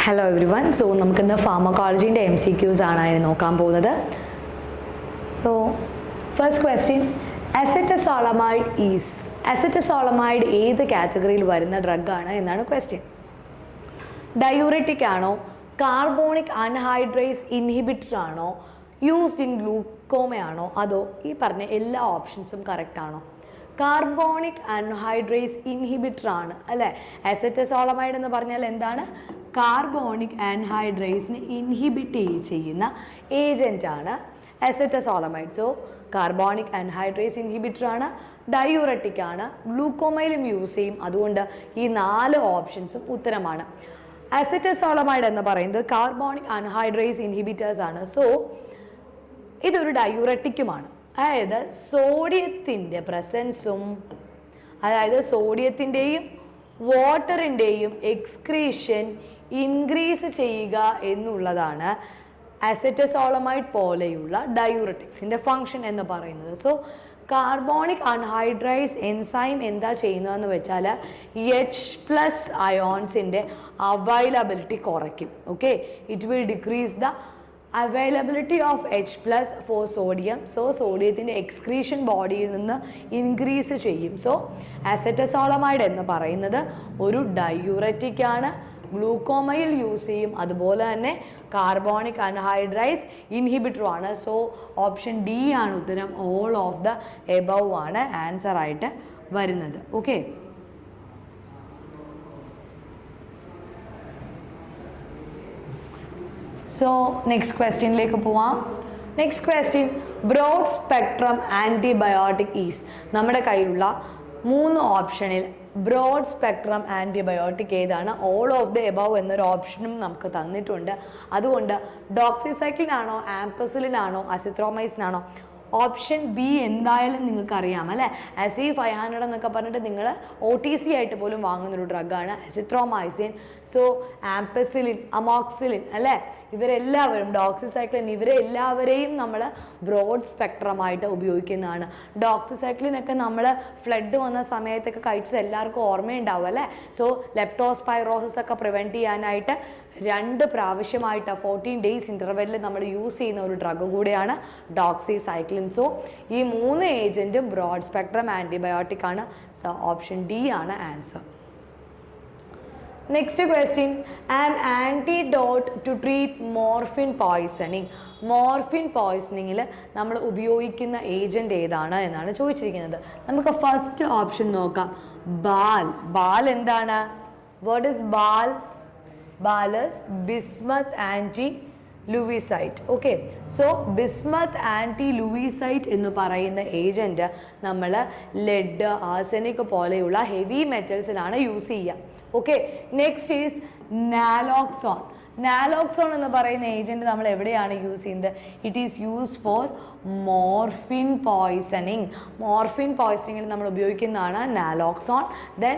Hello every one. So നമുക്കിന്ന് ഫാർമക്കോളജീൻ്റെ MCQs ആണ് അതിന് നോക്കാൻ പോകുന്നത്. സോ ഫസ്റ്റ് ക്വസ്റ്റ്യൻ, അസറ്റസോളമൈഡ് ഏത് കാറ്റഗറിയിൽ വരുന്ന ഡ്രഗാണ് എന്നാണ് ക്വസ്റ്റ്യൻ. ഡയൂററ്റിക് ആണോ, കാർബോണിക് അൺഹൈഡ്രേസ് ഇൻഹിബിറ്റർ ആണോ, യൂസ്ഡ് ഇൻ ഗ്ലൂക്കോമയാണോ, അതോ ഈ പറഞ്ഞ എല്ലാ ഓപ്ഷൻസും കറക്റ്റ് ആണോ? കാർബോണിക് അൺഹൈഡ്രേസ് ഇൻഹിബിറ്റർ ആണ് അല്ലേ. അസറ്റസോളമൈഡ് എന്ന് പറഞ്ഞാൽ എന്താണ്? കാർബോണിക് ആൻഹൈഡ്രേസിനെ ഇൻഹിബിറ്റ് ചെയ്യുന്ന ഏജൻ്റ് ആണ് acetazolamide. So carbonic anhydrase inhibitor ആണ്, ഡയൂററ്റിക് ആണ്, ഗ്ലൂക്കോമയിലും യൂസ് ചെയ്യും. അതുകൊണ്ട് ഈ 4 ഓപ്ഷൻസും ഉത്തരമാണ്. അസറ്റസോളമൈഡ് എന്ന് പറയുന്നത് കാർബോണിക് അൺഹൈഡ്രേസ് ഇൻഹിബിറ്റേഴ്സ് ആണ്. സോ ഇതൊരു ഡയൂററ്റിക്കുമാണ്. അതായത് സോഡിയത്തിൻ്റെ പ്രസൻസും, അതായത് സോഡിയത്തിൻ്റെയും വാട്ടറിൻ്റെയും എക്സ്ക്രീഷൻ ഇൻക്രീസ് ചെയ്യുക എന്നുള്ളതാണ് അസറ്റസോളമൈഡ് പോലെയുള്ള ഡയൂററ്റിക്സിൻ്റെ ഫങ്ഷൻ എന്ന് പറയുന്നത്. സോ കാർബോണിക് അൺഹൈഡ്രൈസ് എൻസൈം എന്താ ചെയ്യുന്നതെന്ന് വെച്ചാൽ H+ അയോൺസിൻ്റെ അവൈലബിലിറ്റി കുറയ്ക്കും. Okay, it will decrease the availability of H+ for sodium. So സോഡിയത്തിൻ്റെ എക്സ്ക്രീഷൻ ബോഡിയിൽ നിന്ന് ഇൻക്രീസ് ചെയ്യും. സോ അസറ്റസോളമൈഡ് എന്ന് പറയുന്നത് ഒരു ഡയൂററ്റിക് ആണ്, ഗ്ലൂക്കോമയിൽ യൂസ് ചെയ്യും, അതുപോലെ തന്നെ കാർബോണിക് അൺഹൈഡ്രൈസ് ഇൻഹിബിറ്ററും ആണ്. സോ ഓപ്ഷൻ ഡി ആണ് ഉത്തരം. ഓൾ ഓഫ് ദ എബവ് ആണ് ആൻസർ ആയിട്ട് വരുന്നത്. ഓക്കെ, സോ നെക്സ്റ്റ് ക്വസ്റ്റ്യനിലേക്ക് പോവാം. Next question, broad spectrum antibiotic is. നമ്മുടെ കയ്യിലുള്ള 3 ഓപ്ഷനിൽ ബ്രോഡ് സ്പെക്ട്രം ആൻറ്റിബയോട്ടിക് ഏതാണ്? ഓൾ ഓഫ് ദ എബവ് എന്നൊരു ഓപ്ഷനും നമുക്ക് തന്നിട്ടുണ്ട്. അതുകൊണ്ട് ഡോക്സിസൈക്ലിൻ ആണോ, ആംപസിലിൻ ആണോ, അസിത്രോമൈസിൻ ആണോ? ഓപ്ഷൻ ബി എന്തായാലും നിങ്ങൾക്ക് അറിയാം അല്ലേ. AC500 എന്നൊക്കെ പറഞ്ഞിട്ട് നിങ്ങൾ OTC ആയിട്ട് പോലും വാങ്ങുന്നൊരു ഡ്രഗാണ് അസിത്രോമൈസിൻ. സോ ആംപസിലിൻ, അമോക്സിലിൻ അല്ലേ, ഇവരെല്ലാവരും, ഡോക്സിസൈക്ലിൻ, ഇവരെല്ലാവരെയും നമ്മൾ ബ്രോഡ് സ്പെക്ട്രമായിട്ട് ഉപയോഗിക്കുന്നതാണ്. ഡോക്സിസൈക്ലിനൊക്കെ നമ്മൾ ഫ്ലഡ് വന്ന സമയത്തൊക്കെ കഴിച്ചത് എല്ലാവർക്കും ഓർമ്മയുണ്ടാവും അല്ലേ. സോ ലെപ്റ്റോസ്പൈറോസിസ് ഒക്കെ പ്രിവെൻറ്റ് ചെയ്യാനായിട്ട് 2 പ്രാവശ്യമായിട്ട് 14 ഡേയ്സ് ഇൻ്റർവെല്ലിൽ നമ്മൾ യൂസ് ചെയ്യുന്ന ഒരു ഡ്രഗ് കൂടെയാണ് ഡോക്സിസൈക്ലിൻ. സോ ഈ 3 ഏജൻറ്റും ബ്രോഡ് സ്പെക്ട്രം ആൻറ്റിബയോട്ടിക് ആണ്. സോ ഓപ്ഷൻ ഡി ആണ് answer. Next question, an antidote to treat morphine poisoning. Morphine പോയ്സണിങ്ങിൽ നമ്മൾ ഉപയോഗിക്കുന്ന ഏജൻറ്റ് ഏതാണ് എന്നാണ് ചോദിച്ചിരിക്കുന്നത്. നമുക്ക് ഫസ്റ്റ് ഓപ്ഷൻ നോക്കാം. ബാൽ എന്താണ്? What is BAL? BAL is bismuth anti lewisite. Okay, so bismuth anti lewisite എന്ന് പറയുന്ന ഏജൻറ്റ് നമ്മൾ ലെഡ്, ആർസനിക് പോലെയുള്ള ഹെവി മെറ്റൽസിലാണ് യൂസ് ചെയ്യുക. Okay, next is naloxone. Naloxone എന്ന് പറയുന്ന ഏജൻറ്റ് നമ്മൾ എവിടെയാണ് യൂസ് ചെയ്യുന്നത്? It is used for morphine poisoning. Morphine പോയ്സണിങ്ങിൽ നമ്മൾ ഉപയോഗിക്കുന്നതാണ് naloxone. Then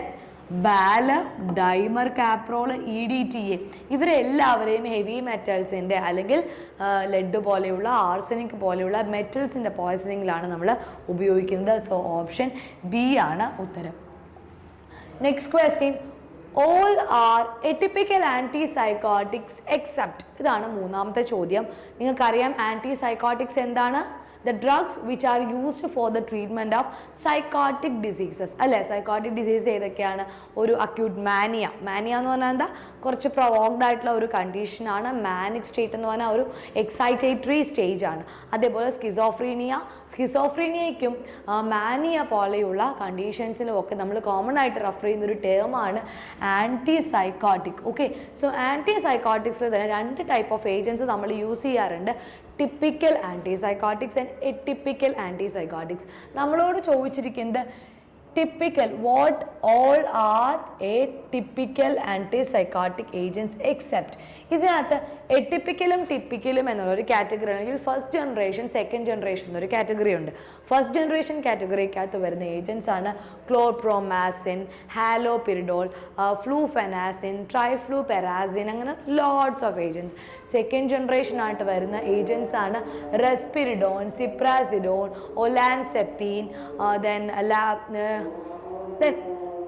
dimercaprol, EDTA, ഇവരെല്ലാവരെയും ഹെവി മെറ്റൽസിൻ്റെ അല്ലെങ്കിൽ ലെഡ് പോലെയുള്ള, ആർസനിക് പോലെയുള്ള മെറ്റൽസിൻ്റെ പോയ്സണിങ്ങിലാണ് നമ്മൾ ഉപയോഗിക്കുന്നത്. സോ ഓപ്ഷൻ ബി ആണ് ഉത്തരം. Next question, all are atypical antipsychotics except. ഇതാണ് 3ാമത്തെ ചോദ്യം. നിങ്ങൾക്കറിയാം ആൻറ്റിസൈക്കോട്ടിക്സ് എന്താണ്? The drugs which are used for the treatment of psychotic diseases അല്ലേ. സൈക്കോട്ടിക് ഡിസീസ് ഏതൊക്കെയാണ്? ഒരു അക്യൂട്ട് മാനിയ എന്ന് പറഞ്ഞാൽ എന്താ? കുറച്ച് പ്രൊവോക്ഡ് ആയിട്ടുള്ള ഒരു കണ്ടീഷനാണ്. മാനിക് സ്റ്റേറ്റ് എന്ന് പറഞ്ഞാൽ ഒരു എക്സൈറ്റേറ്ററി സ്റ്റേജ് ആണ്. അതേപോലെ സ്കിസോഫ്രീനിയയ്ക്കും മാനിയ പോലെയുള്ള കണ്ടീഷൻസിലും ഒക്കെ നമ്മൾ കോമൺ ആയിട്ട് റെഫർ ചെയ്യുന്ന ഒരു ടേമാണ് ആൻറ്റിസൈക്കോട്ടിക്. ഓക്കെ, സോ ആൻറ്റിസൈക്കോട്ടിക്സിൽ തന്നെ 2 ടൈപ്പ് ഓഫ് ഏജൻസ് നമ്മൾ യൂസ് ചെയ്യാറുണ്ട്. Typical antipsychotics and atypical antipsychotics. നമ്മളോട് ചോദിച്ചിരിക്കുന്നത് typical, what all are a typical antipsychotic agents except. ഇതിനകത്ത് എറ്റിപ്പിക്കലും ടിപ്പിക്കലും എന്നുള്ളൊരു കാറ്റഗറി ആണെങ്കിൽ ഫസ്റ്റ് ജനറേഷൻ, സെക്കൻഡ് ജനറേഷൻ എന്നൊരു കാറ്റഗറി ഉണ്ട്. ഫസ്റ്റ് ജനറേഷൻ കാറ്റഗറിക്കകത്ത് വരുന്ന ഏജൻറ്റ്സ് ആണ് ക്ലോർപ്രോമാസിൻ, ഹാലോപിരിഡോൾ, ഫ്ലൂഫെനാസിൻ, ട്രൈഫ്ലൂപെരാസിൻ, അങ്ങനെ lots of agents. Second generation ആയിട്ട് വരുന്ന ഏജൻറ്റ്സ് ആണ് റെസ്പിരിഡോൺ, സിപ്രാസിഡോൺ, ഒലാൻസെപ്പീൻ, ദെൻ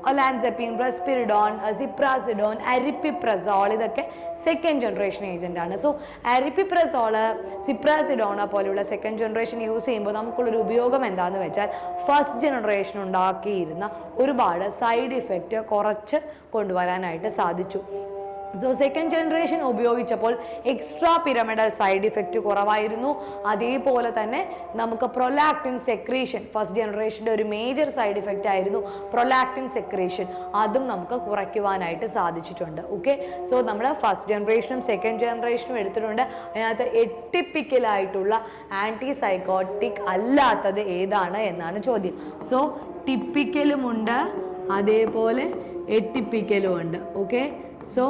ഒലാൻസെപ്പിൻ, റെസ്പിരിഡോൺ, സിപ്രാസിഡോൺ, അരിപ്പിപ്രസോൾ ഇതൊക്കെ സെക്കൻഡ് ജനറേഷൻ ഏജന്റ് ആണ്. സോ അരിപ്പിപ്രസോള്, സിപ്രാസിഡോണ പോലെയുള്ള സെക്കൻഡ് ജനറേഷൻ യൂസ് ചെയ്യുമ്പോൾ നമുക്കുള്ളൊരു ഉപയോഗം എന്താണെന്ന് വെച്ചാൽ ഫസ്റ്റ് ജനറേഷൻ ഉണ്ടാക്കിയിരുന്ന ഒരുപാട് സൈഡ് ഇഫക്റ്റ് കുറച്ച് കൊണ്ടുവരാനായിട്ട് സാധിച്ചു. സോ സെക്കൻഡ് ജനറേഷൻ ഉപയോഗിച്ചപ്പോൾ എക്സ്ട്രാ പിരമിഡൽ സൈഡ് ഇഫക്റ്റ് കുറവായിരുന്നു. അതേപോലെ തന്നെ നമുക്ക് പ്രൊലാക്റ്റിൻ സെക്രീഷൻ, ഫസ്റ്റ് ജനറേഷൻ്റെ ഒരു മേജർ സൈഡ് ഇഫക്റ്റ് ആയിരുന്നു പ്രൊലാക്റ്റിൻ സെക്രീഷൻ, അതും നമുക്ക് കുറയ്ക്കുവാനായിട്ട് സാധിച്ചിട്ടുണ്ട്. ഓക്കെ, സോ നമ്മൾ ഫസ്റ്റ് ജനറേഷനും സെക്കൻഡ് ജനറേഷനും എടുത്തിട്ടുണ്ട്. അതിനകത്ത് എട്ടിപ്പിക്കലായിട്ടുള്ള ആൻറ്റി സൈക്കോട്ടിക് അല്ലാത്തത് ഏതാണ് എന്നാണ് ചോദ്യം. സോ ടിപ്പിക്കലുമുണ്ട്, അതേപോലെ എട്ടിപ്പിക്കലും ഉണ്ട്. ഓക്കെ, സോ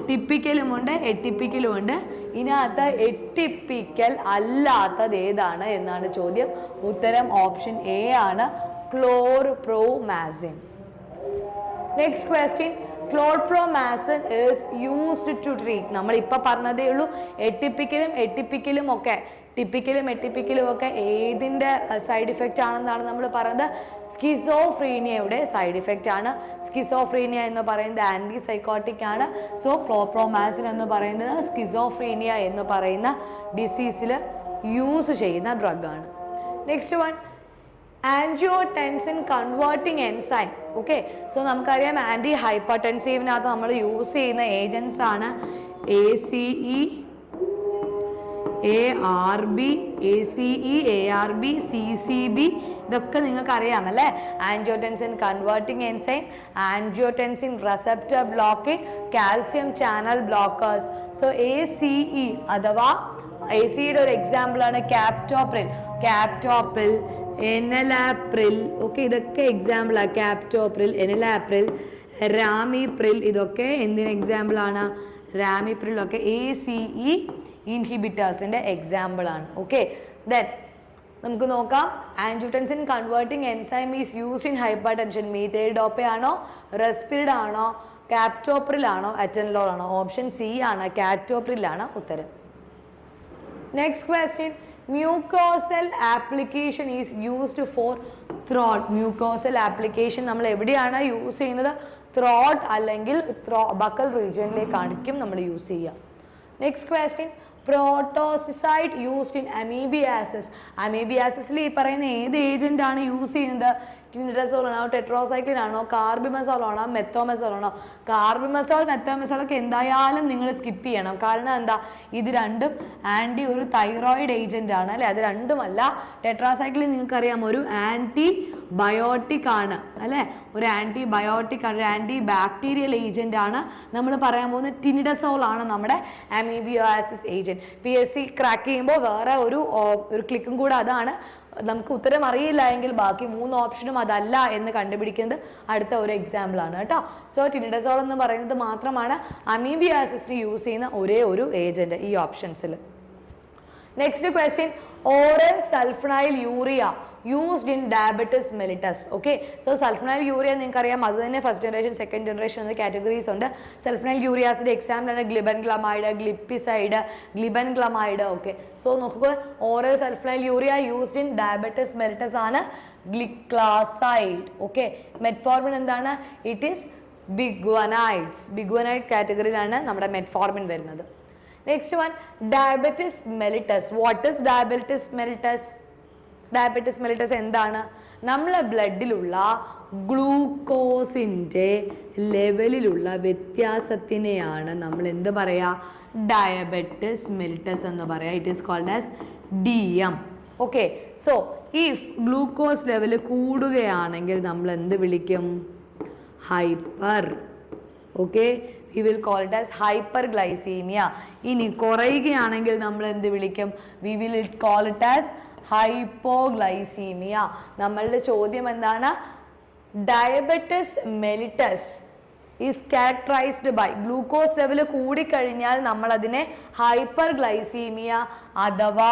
ടിപ്പിക്കലുമുണ്ട്, എട്ടിപ്പിക്കലുമുണ്ട്. ഇതിനകത്ത് എട്ടിപ്പിക്കൽ അല്ലാത്തത് ഏതാണ് എന്നാണ് ചോദ്യം. ഉത്തരം ഓപ്ഷൻ എ ആണ്, chlorpromazine. Next question, chlorpromazine is used to treat, നമ്മൾ ഇപ്പം പറഞ്ഞതേ ഉള്ളൂ. എട്ടിപ്പിക്കലും ഒക്കെ, ടിപ്പിക്കലും എട്ടിപ്പിക്കലും ഒക്കെ ഏതിൻ്റെ സൈഡ് ഇഫക്റ്റ് ആണെന്നാണ് നമ്മൾ പറയുന്നത്? സ്കിസോഫ്രീനിയയുടെ സൈഡ് ഇഫക്റ്റ് ആണ്. സ്കിസോഫ്രീനിയ എന്ന് പറയുന്നത് ആൻറ്റി സൈക്കോട്ടിക് ആണ്. സോ ക്ലോർപ്രോമാസിൻ എന്ന് പറയുന്നത് സ്കിസോഫ്രീനിയ എന്ന് പറയുന്ന ഡിസീസിൽ യൂസ് ചെയ്യുന്ന ഡ്രഗാണ്. Next one, angiotensin converting enzyme. Okay, so നമുക്കറിയാം ആൻറ്റി ഹൈപ്പർടെൻസീവിനകത്ത് നമ്മൾ യൂസ് ചെയ്യുന്ന ഏജൻസ് ആണ് ACE, ARB, CCB, ഇതൊക്കെ നിങ്ങൾക്ക് അറിയാമല്ലേ? Angiotensin converting enzyme, angiotensin receptor blocking, calcium channel blockers. So ACE അഥവാ ACEയുടെ ഒരു എക്സാമ്പിൾ ആണ് ക്യാപ്റ്റോപ്രിൽ, എനലാപ്രിൽ. ഓക്കെ, ഇതൊക്കെ എക്സാമ്പിളാണ്. ക്യാപ്റ്റോപ്രിൽ, എനലാപ്രിൽ, റാമിപ്രിൽ, ഇതൊക്കെ എന്തിന് എക്സാമ്പിൾ ആണ്? റാമിപ്രിലൊക്കെ ACE ഇൻഹിബിറ്റേഴ്സിൻ്റെ എക്സാമ്പിൾ ആണ്. ഓക്കെ, ദെൻ നമുക്ക് നോക്കാം. Angiotensin converting enzyme is used in hypertension. Methyldopa ആണോ, റെസ്പിരിഡ് ആണോ, കാപ്റ്റോപ്രിൽ ആണോ, അറ്റൻലോൾ ആണോ? ഓപ്ഷൻ സി ആണ്, കാപ്റ്റോപ്രിൽ ആണ് ഉത്തരം. Next question, mucosal application is used four throat. Mucosal application നമ്മൾ എവിടെയാണ് യൂസ് ചെയ്യുന്നത്? ത്രോട്ട് അല്ലെങ്കിൽ ബക്കൽ റീജിയനിലേക്കായിരിക്കും നമ്മൾ യൂസ് ചെയ്യുക. Next question, protozocide used in amoebiasis. അമീബിയാസിസിൽ ഈ പറയുന്ന ഏത് ഏജന്റ് ആണ് യൂസ് ചെയ്യുന്നത്? ടിനിഡസോൾ ആണോ, ടെട്രോസൈക്ലിൻ ആണോ, കാർബിമസോൾ ആണോ, മെത്തോമെസോൾ ആണോ? കാർബിമസോൾ, മെത്തോമെസോൾ ഒക്കെ എന്തായാലും നിങ്ങൾ സ്കിപ്പ് ചെയ്യണം. കാരണം എന്താ? ഇത് രണ്ടും ഒരു തൈറോയിഡ് ഏജന്റ് ആണ് അല്ലെ? അത് രണ്ടുമല്ല. ടെട്രാസൈക്ലിൻ നിങ്ങൾക്കറിയാം ഒരു ആൻറ്റിബയോട്ടിക് ആണ് അല്ലെ? ഒരു ആൻറ്റിബയോട്ടിക് ആണ്, ഒരു ആൻറ്റി ബാക്ടീരിയൽ ഏജന്റ് ആണ്. നമ്മൾ പറയാൻ പോകുന്നത് ടിനിഡസോൾ ആണ് നമ്മുടെ അമീബിയാസിസ് ഏജന്റ്. PSC ക്രാക്ക് ചെയ്യുമ്പോൾ വേറെ ഒരു ക്ലിക്കും കൂടെ അതാണ്. നമുക്ക് ഉത്തരം അറിയില്ല എങ്കിൽ ബാക്കി 3 ഓപ്ഷനും അതല്ല എന്ന് കണ്ടുപിടിക്കുന്നത് അടുത്ത ഒരു എക്സാമ്പിൾ ആണ് കേട്ടോ. സോ ടിനിഡസോൾ എന്ന് പറയുന്നത് മാത്രമാണ് അമീബിയാസിസിന് യൂസ് ചെയ്യുന്ന ഒരേ ഒരു ഏജന്റ് ഈ ഓപ്ഷൻസിൽ. Next question, oral sulphonylurea used in diabetes mellitus. Okay, so sulphonylurea നിങ്ങൾക്കറിയാം, അത് തന്നെ ഫസ്റ്റ് ജനറേഷൻ സെക്കൻഡ് ജനറേഷൻ എന്ന കാറ്റഗറീസ് ഉണ്ട്. സൾഫനൈൽ യൂറിയാസിന്റെ എക്സാമ്പിൾ ആണ് glibenclamide, glipizide, glibenclamide. Okay, so നോക്കുക, oral sulphonylurea used in diabetes mellitus ആണ് ഗ്ലിക്ലാസൈഡ്. ഓക്കെ, മെറ്റ്ഫോർമിൻ എന്താണ്? ഇറ്റ് ഈസ് ബിഗ്വനൈഡ് കാറ്റഗറിയിലാണ് നമ്മുടെ മെറ്റ്ഫോർമിൻ വരുന്നത്. Next one, diabetes mellitus. What is diabetes mellitus? Diabetes mellitus എന്താണ്? നമ്മളെ ബ്ലഡിലുള്ള ഗ്ലൂക്കോസിൻ്റെ ലെവലിലുള്ള വ്യത്യാസത്തിനെയാണ് നമ്മൾ എന്ത് പറയുക? ഡയബറ്റിസ് മെലിറ്റസ് എന്ന് പറയുക. It is called as DM. Okay, so ഈ ഗ്ലൂക്കോസ് ലെവൽ കൂടുകയാണെങ്കിൽ നമ്മൾ എന്ത് വിളിക്കും? Hyper. Okay, we will call it as hyperglycemia. ഇനി കുറയുകയാണെങ്കിൽ നമ്മൾ എന്ത് വിളിക്കും? we will call it as hypoglycaemia. നമ്മളുടെ ചോദ്യം എന്താണ്? Diabetes mellitus is characterised by, glucose level കൂടിക്കഴിഞ്ഞാൽ നമ്മൾ അതിനെ ഹൈപ്പർഗ്ലൈസീമിയ അഥവാ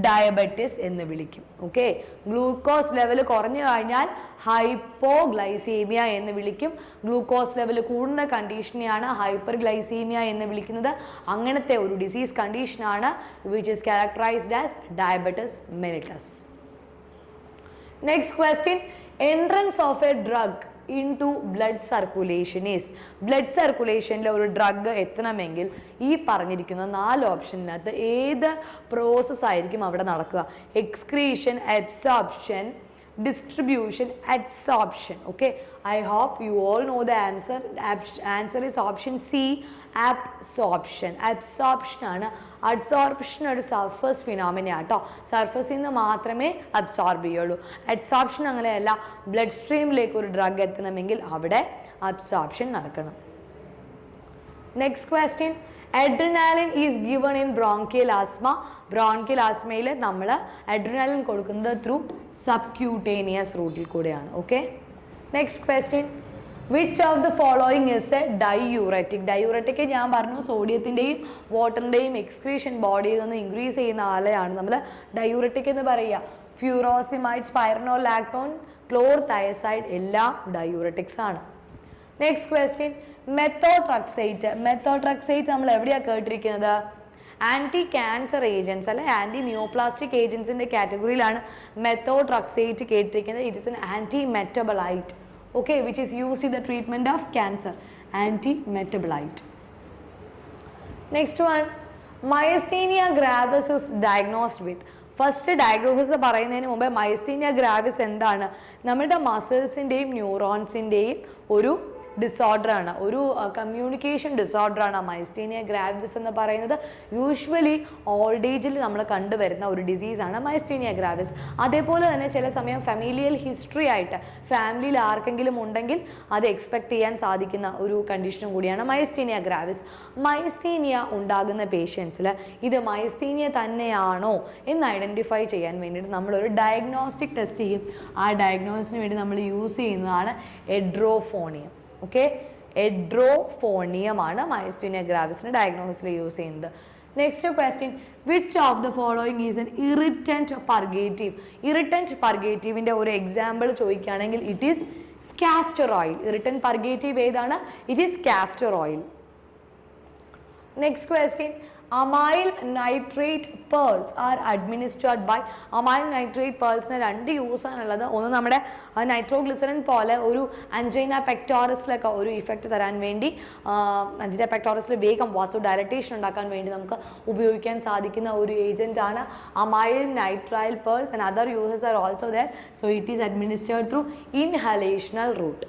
ഡയബറ്റിസ് എന്ന് വിളിക്കും. ഓക്കെ, ഗ്ലൂക്കോസ് ലെവൽ കുറഞ്ഞു കഴിഞ്ഞാൽ ഹൈപ്പോഗ്ലൈസീമിയ എന്ന് വിളിക്കും. ഗ്ലൂക്കോസ് ലെവൽ കൂടുന്ന കണ്ടീഷനെയാണ് ഹൈപ്പർഗ്ലൈസീമിയ എന്ന് വിളിക്കുന്നത്. അങ്ങനത്തെ ഒരു ഡിസീസ് കണ്ടീഷനാണ് which is characterised as diabetes mellitus. Next question, entrance of a drug into blood circulation is, blood സർക്കുലേഷനിൽ ഒരു ഡ്രഗ് എത്തണമെങ്കിൽ ഈ പറഞ്ഞിരിക്കുന്ന 4 ഓപ്ഷനകത്ത് ഏത് പ്രോസസ് ആയിരിക്കും അവിടെ നടക്കുക? Excretion, absorption, distribution, adsorption. Okay, I hope you all know the answer. Answer is option C, absorption. Absorption ആണ്. Adsorption ഒരു സർഫസ് ഫിനോമിന ആട്ടോ. സർഫസിൽ നിന്ന് മാത്രമേ അബ്സോർബ് ചെയ്യുള്ളൂ. അഡ്സോർപ്ഷൻ അങ്ങനെയല്ല, ബ്ലഡ് സ്ട്രീമിലേക്ക് ഒരു ഡ്രഗ് എത്തണമെങ്കിൽ അവിടെ അബ്സോർപ്ഷൻ നടക്കണം. Next question, adrenaline is given in bronchial asthma. Bronchial ആസ്മയിൽ നമ്മൾ അഡ്രിനാലിൻ കൊടുക്കുന്നത് ത്രൂ സബ്ക്യൂട്ടേനിയസ് റൂട്ടിൽ കൂടെയാണ്. Okay, next question, which of the following is a diuretic? Diuretic ഞാൻ പറഞ്ഞു സോഡിയത്തിൻ്റെയും വാട്ടറിൻ്റെയും എക്സ്ക്രീഷൻ ബോഡിയിൽ നിന്ന് ഇൻക്രീസ് ചെയ്യുന്ന ആളെയാണ് നമ്മൾ ഡൈയൂററ്റിക് എന്ന് പറയുക. ഫ്യൂറോസിമൈഡ്, സ്പൈറനോലാക്ടോൺ, ക്ലോർതയസൈഡ് എല്ലാം ഡൈയൂററ്റിക്സ് ആണ്. Next question, മെത്തോട്രക്സൈറ്റ്. മെത്തോട്രക്സൈറ്റ് നമ്മൾ എവിടെയാണ് കേട്ടിരിക്കുന്നത്? ആൻറ്റി ക്യാൻസർ ഏജൻസ് അല്ലെ ആൻറ്റി നിയോപ്ലാസ്റ്റിക് ഏജൻസിൻ്റെ കാറ്റഗറിയിലാണ് മെത്തോട്രക്സൈറ്റ് കേട്ടിരിക്കുന്നത്. It is an anti metabolite. Okay, which is used in the treatment of cancer. Anti metabolite. Next one, myasthenia gravis is diagnosed with. First diagnosis പറയുന്നതിന് മുമ്പ് myasthenia gravis എന്താണ്? നമ്മുടെ മസിൽസിൻ്റെയും ന്യൂറോൺസിൻ്റെയും ഒരു ഡിസോർഡറാണ്, ഒരു കമ്മ്യൂണിക്കേഷൻ ഡിസോർഡറാണ് മൈസ്തീനിയ ഗ്രാവിസ് എന്ന് പറയുന്നത്. Usually old ഏജിൽ നമ്മൾ കണ്ടുവരുന്ന ഒരു ഡിസീസാണ് മൈസ്തീനിയ ഗ്രാവിസ്. അതേപോലെ തന്നെ ചില സമയം ഫെമിലിയൽ ഹിസ്റ്ററി ആയിട്ട് ഫാമിലിയിൽ ആർക്കെങ്കിലും ഉണ്ടെങ്കിൽ അത് എക്സ്പെക്ട് ചെയ്യാൻ സാധിക്കുന്ന ഒരു കണ്ടീഷനും കൂടിയാണ് മൈസ്തീനിയ ഗ്രാവിസ്. മൈസ്തീനിയ ഉണ്ടാകുന്ന പേഷ്യൻസിൽ ഇത് മൈസ്തീനിയ തന്നെയാണോ എന്ന് ഐഡൻറ്റിഫൈ ചെയ്യാൻ വേണ്ടിയിട്ട് നമ്മളൊരു ഡയഗ്നോസ്റ്റിക് ടെസ്റ്റ് ചെയ്യും. ആ ഡയഗ്നോസിന് വേണ്ടി നമ്മൾ യൂസ് ചെയ്യുന്നതാണ് എഡ്രോഫോണിയം. ഓക്കെ, എഡ്രോഫോണിയമാണ് മൈസ്തീനിയ ഗ്രാവിസിന് ഡയഗ്നോസിസിൽ യൂസ് ചെയ്യുന്നത്. Next question, which of the following is an irritant purgative? Irritant പർഗേറ്റീവിൻ്റെ ഒരു എക്സാമ്പിൾ ചോദിക്കുകയാണെങ്കിൽ it is castor oil. Irritant purgative ഏതാണ്? It is castor oil. Next question, amyl nitrate pearls are administered by. amyl nitrate pearlsന് 2 use ആണുള്ളത്. ഒന്ന് നമ്മുടെ nitroglycerine പോലെ ഒരു അഞ്ചൈന പെക്ടോറസിലൊക്കെ ഒരു ഇഫക്റ്റ് തരാൻ വേണ്ടി, അഞ്ചൈന പെക്ടോറസിൽ വേഗം വാസോ ഡയലറ്റേഷൻ ഉണ്ടാക്കാൻ വേണ്ടി നമുക്ക് ഉപയോഗിക്കാൻ സാധിക്കുന്ന ഒരു ഏജന്റ് ആണ് amyl nitrile pearls, and other uses are also there. So it is administered through inhalational route.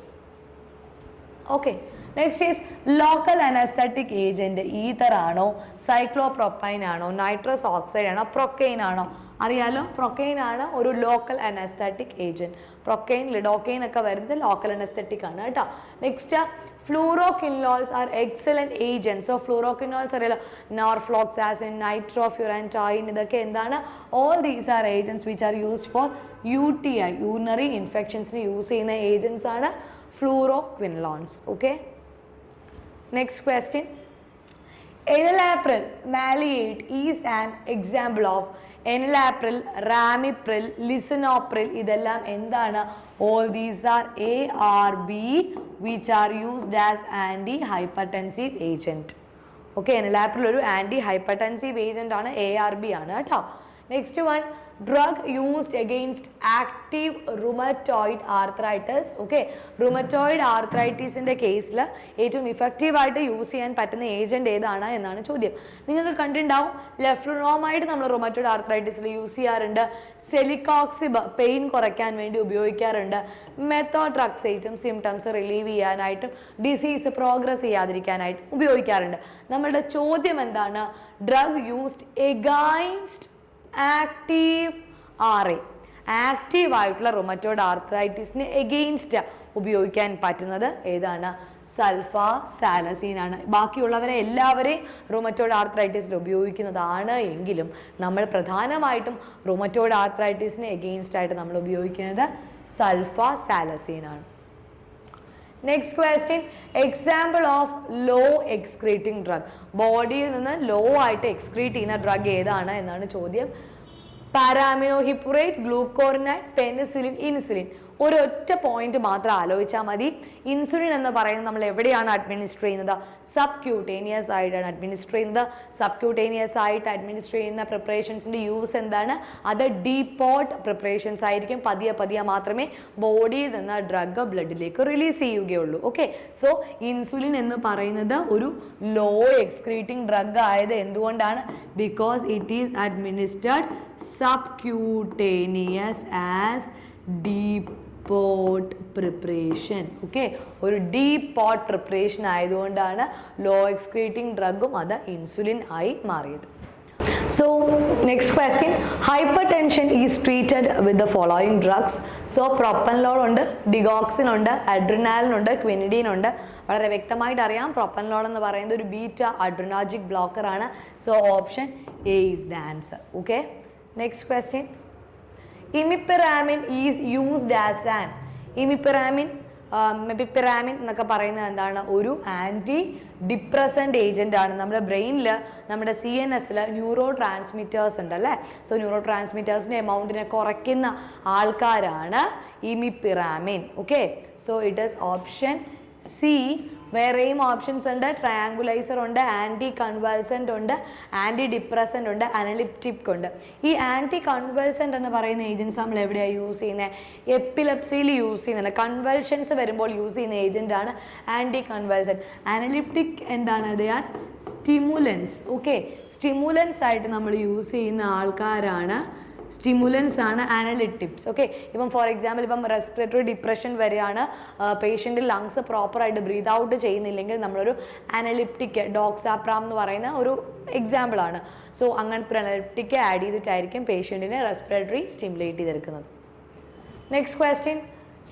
Okay, next is local anaesthetic agent. Ether ആണോ, സൈക്ലോപ്രോപ്പൈൻ ആണോ, നൈട്രസ് ഓക്സൈഡ് ആണോ, പ്രൊക്കെയിൻ ആണോ? അറിയാലോ, പ്രൊക്കെയിൻ ആണ് ഒരു local anaesthetic agent. Procaine, lidocaine ഒക്കെ വരുന്നത് local anaesthetic ആണ് കേട്ടോ. Next, fluoroquinolones are excellent agents. So fluoroquinolones അറിയാലോ, നോർഫ്ലോക്സാസിൻ, നൈട്രോഫ്യൂറാൻറ്റോയിൻ, ഇതൊക്കെ എന്താണ്? All these are agents which are used for UTI, urinary ഇൻഫെക്ഷൻസിന് യൂസ് ചെയ്യുന്ന ഏജൻറ്റ്സ് ആണ് fluoroquinolones. Okay, next question, enalapril maleate is an example of. enalapril, ramipril, lisinopril ഇതെല്ലാം എന്താണ്? all these are ARB which are used as anti-hypertensive agent. okay, enalapril ഒരു anti-hypertensive agent ആണ്, ARB ആണ് കേട്ടോ. Next one, drug used against active rheumatoid arthritis. Okay, rheumatoid ആർത്രൈറ്റീസിൻ്റെ കേസിൽ ഏറ്റവും ഇഫക്റ്റീവായിട്ട് use ചെയ്യാൻ പറ്റുന്ന ഏജൻറ്റ് ഏതാണ് എന്നാണ് ചോദ്യം. നിങ്ങൾക്ക് കണ്ടിട്ടുണ്ടാവും, ലെഫ്ലുനോമൈഡ് നമ്മൾ റുമറ്റോയിഡ് ആർത്രൈറ്റീസിൽ യൂസ് ചെയ്യാറുണ്ട്. സെലിക്കോക്സിബ് പെയിൻ കുറയ്ക്കാൻ വേണ്ടി ഉപയോഗിക്കാറുണ്ട്. മെത്തോട്രക്സൈറ്റും സിംറ്റംസ് റിലീവ് ചെയ്യാനായിട്ടും ഡിസീസ് പ്രോഗ്രസ് ചെയ്യാതിരിക്കാനായിട്ടും ഉപയോഗിക്കാറുണ്ട്. നമ്മളുടെ ചോദ്യം എന്താണ്? Drug used against active RA, active ആയിട്ടുള്ള റുമറ്റോയിഡ് ആർത്രൈറ്റിസിന് എഗെയിൻസ്റ്റ് ഉപയോഗിക്കാൻ പറ്റുന്നത് ഏതാണ്? സൾഫാസാലസീൻ ആണ്. ബാക്കിയുള്ളവരെ എല്ലാവരെയും റുമറ്റോയിഡ് ആർത്രൈറ്റിസിൽ ഉപയോഗിക്കുന്നതാണ് എങ്കിലും നമ്മൾ പ്രധാനമായിട്ടും റുമറ്റോയിഡ് ആർത്രൈറ്റിസിന് എഗെയിൻസ്റ്റ് ആയിട്ട് നമ്മൾ ഉപയോഗിക്കുന്നത് സൾഫാസാലസീൻ ആണ്. Next question, example of low excreting drug. ബോഡിയിൽ നിന്ന് ലോ ആയിട്ട് എക്സ്ക്രീറ്റ് ചെയ്യുന്ന ഡ്രഗ് ഏതാണ് എന്നാണ് ചോദ്യം. പാരാമിനോഹിപ്പുറേറ്റ്, ഗ്ലൂക്കോറിനൈഡ്, പെനിസിലിൻ, ഇൻസുലിൻ. ഒരൊറ്റ പോയിന്റ് മാത്രം ആലോചിച്ചാൽ മതി. ഇൻസുലിൻ എന്ന് പറയുന്നത് നമ്മൾ എവിടെയാണ് അഡ്മിനിസ്റ്റർ ചെയ്യുന്നത്? സബ്ക്യൂട്ടേനിയസ് ആയിട്ടാണ് അഡ്മിനിസ്റ്റർ ചെയ്യുന്നത്. സബ്ക്യൂട്ടേനിയസ് ആയിട്ട് അഡ്മിനിസ്റ്റർ ചെയ്യുന്ന പ്രിപ്പറേഷൻസിൻ്റെ യൂസ് എന്താണ്? അത് ഡീപോട്ട് പ്രിപ്പറേഷൻസ് ആയിരിക്കും. പതിയെ പതിയെ മാത്രമേ ബോഡിയിൽ നിന്ന് ഡ്രഗ് ബ്ലഡിലേക്ക് റിലീസ് ചെയ്യുകയുള്ളൂ. ഓക്കെ, സോ ഇൻസുലിൻ എന്ന് പറയുന്നത് ഒരു ലോ എക്സ്ക്രീറ്റിംഗ് ഡ്രഗ് ആയത് എന്തുകൊണ്ടാണ്? Because it is administered subcutaneous as depot preparation. Okay, ഒരു ഡീപോട്ട് പ്രിപ്പറേഷൻ ആയതുകൊണ്ടാണ് ലോ എക്സ്ക്രീറ്റിംഗ് ഡ്രഗും അത് ഇൻസുലിൻ ആയി മാറിയത്. So next question, hypertension is treated with the following drugs. So propranolol ഉണ്ട്, digoxin ഉണ്ട്, adrenaline ഉണ്ട്, quinidine ഉണ്ട്. വളരെ വ്യക്തമായിട്ട് അറിയാം propranolol എന്ന് പറയുന്നത് ഒരു ബീറ്റ അഡ്രിനാർജിക് ബ്ലോക്കർ ആണ്. So option A is the answer. Okay, next question, imipramine is used as an മെബിപ്പിറാമിൻ എന്നൊക്കെ പറയുന്നത് എന്താണ്? ഒരു ആൻറ്റി ഡിപ്രസൻ്റ് ഏജൻ്റ് ആണ്. നമ്മുടെ ബ്രെയിനിൽ, നമ്മുടെ CNS ന്യൂറോ ട്രാൻസ്മിറ്റേഴ്സ് ഉണ്ട് അല്ലേ? സോ ന്യൂറോ ട്രാൻസ്മിറ്റേഴ്സിൻ്റെ എമൗണ്ടിനെ കുറയ്ക്കുന്ന ആൾക്കാരാണ് imipramine. Okay, so it is option C. വേറെയും ഓപ്ഷൻസ് ഉണ്ട്, ട്രയാങ്കുലൈസർ ഉണ്ട്, ആൻറ്റി കൺവൾസൻ്റ് ഉണ്ട്, ആൻറ്റി ഡിപ്രസൻ്റ് ഉണ്ട്, അനലിപ്റ്റിക് ഉണ്ട്. ഈ ആൻറ്റി കൺവൾസൻ്റ് എന്ന് പറയുന്ന ഏജൻസ് നമ്മൾ എവിടെയാണ് യൂസ് ചെയ്യുന്നത്? എപ്പിലെപ്സിയിൽ യൂസ് ചെയ്യുന്നുണ്ട്. കൺവൾഷൻസ് വരുമ്പോൾ യൂസ് ചെയ്യുന്ന ഏജൻ്റ് ആണ് ആൻറ്റി കൺവൾസൻ്റ്. അനലിപ്റ്റിക് എന്താണ്? They R stimulants. Okay, stimulants ആയിട്ട് നമ്മൾ യൂസ് ചെയ്യുന്ന ആൾക്കാരാണ്, സ്റ്റിമുലൻസ് ആണ് അനലിറ്റിക്സ്. ഓക്കെ, ഇപ്പം ഫോർ എക്സാമ്പിൾ ഇപ്പം റെസ്പിറേറ്ററി ഡിപ്രഷൻ വരെയാണ്, പേഷ്യൻ്റ് ലങ്സ് പ്രോപ്പറായിട്ട് ബ്രീത്ത് ഔട്ട് ചെയ്യുന്നില്ലെങ്കിൽ നമ്മളൊരു അനലിപ്റ്റിക്, ഡോക്സാപ്രാം എന്ന് പറയുന്ന ഒരു എക്സാമ്പിളാണ്. സോ അങ്ങനത്തെ ഒരു അനലിപ്റ്റിക് ആഡ് ചെയ്തിട്ടായിരിക്കും പേഷ്യൻറ്റിനെ റെസ്പിറേറ്ററി സ്റ്റിമുലേറ്റ് ചെയ്തെടുക്കുന്നത്. Next question,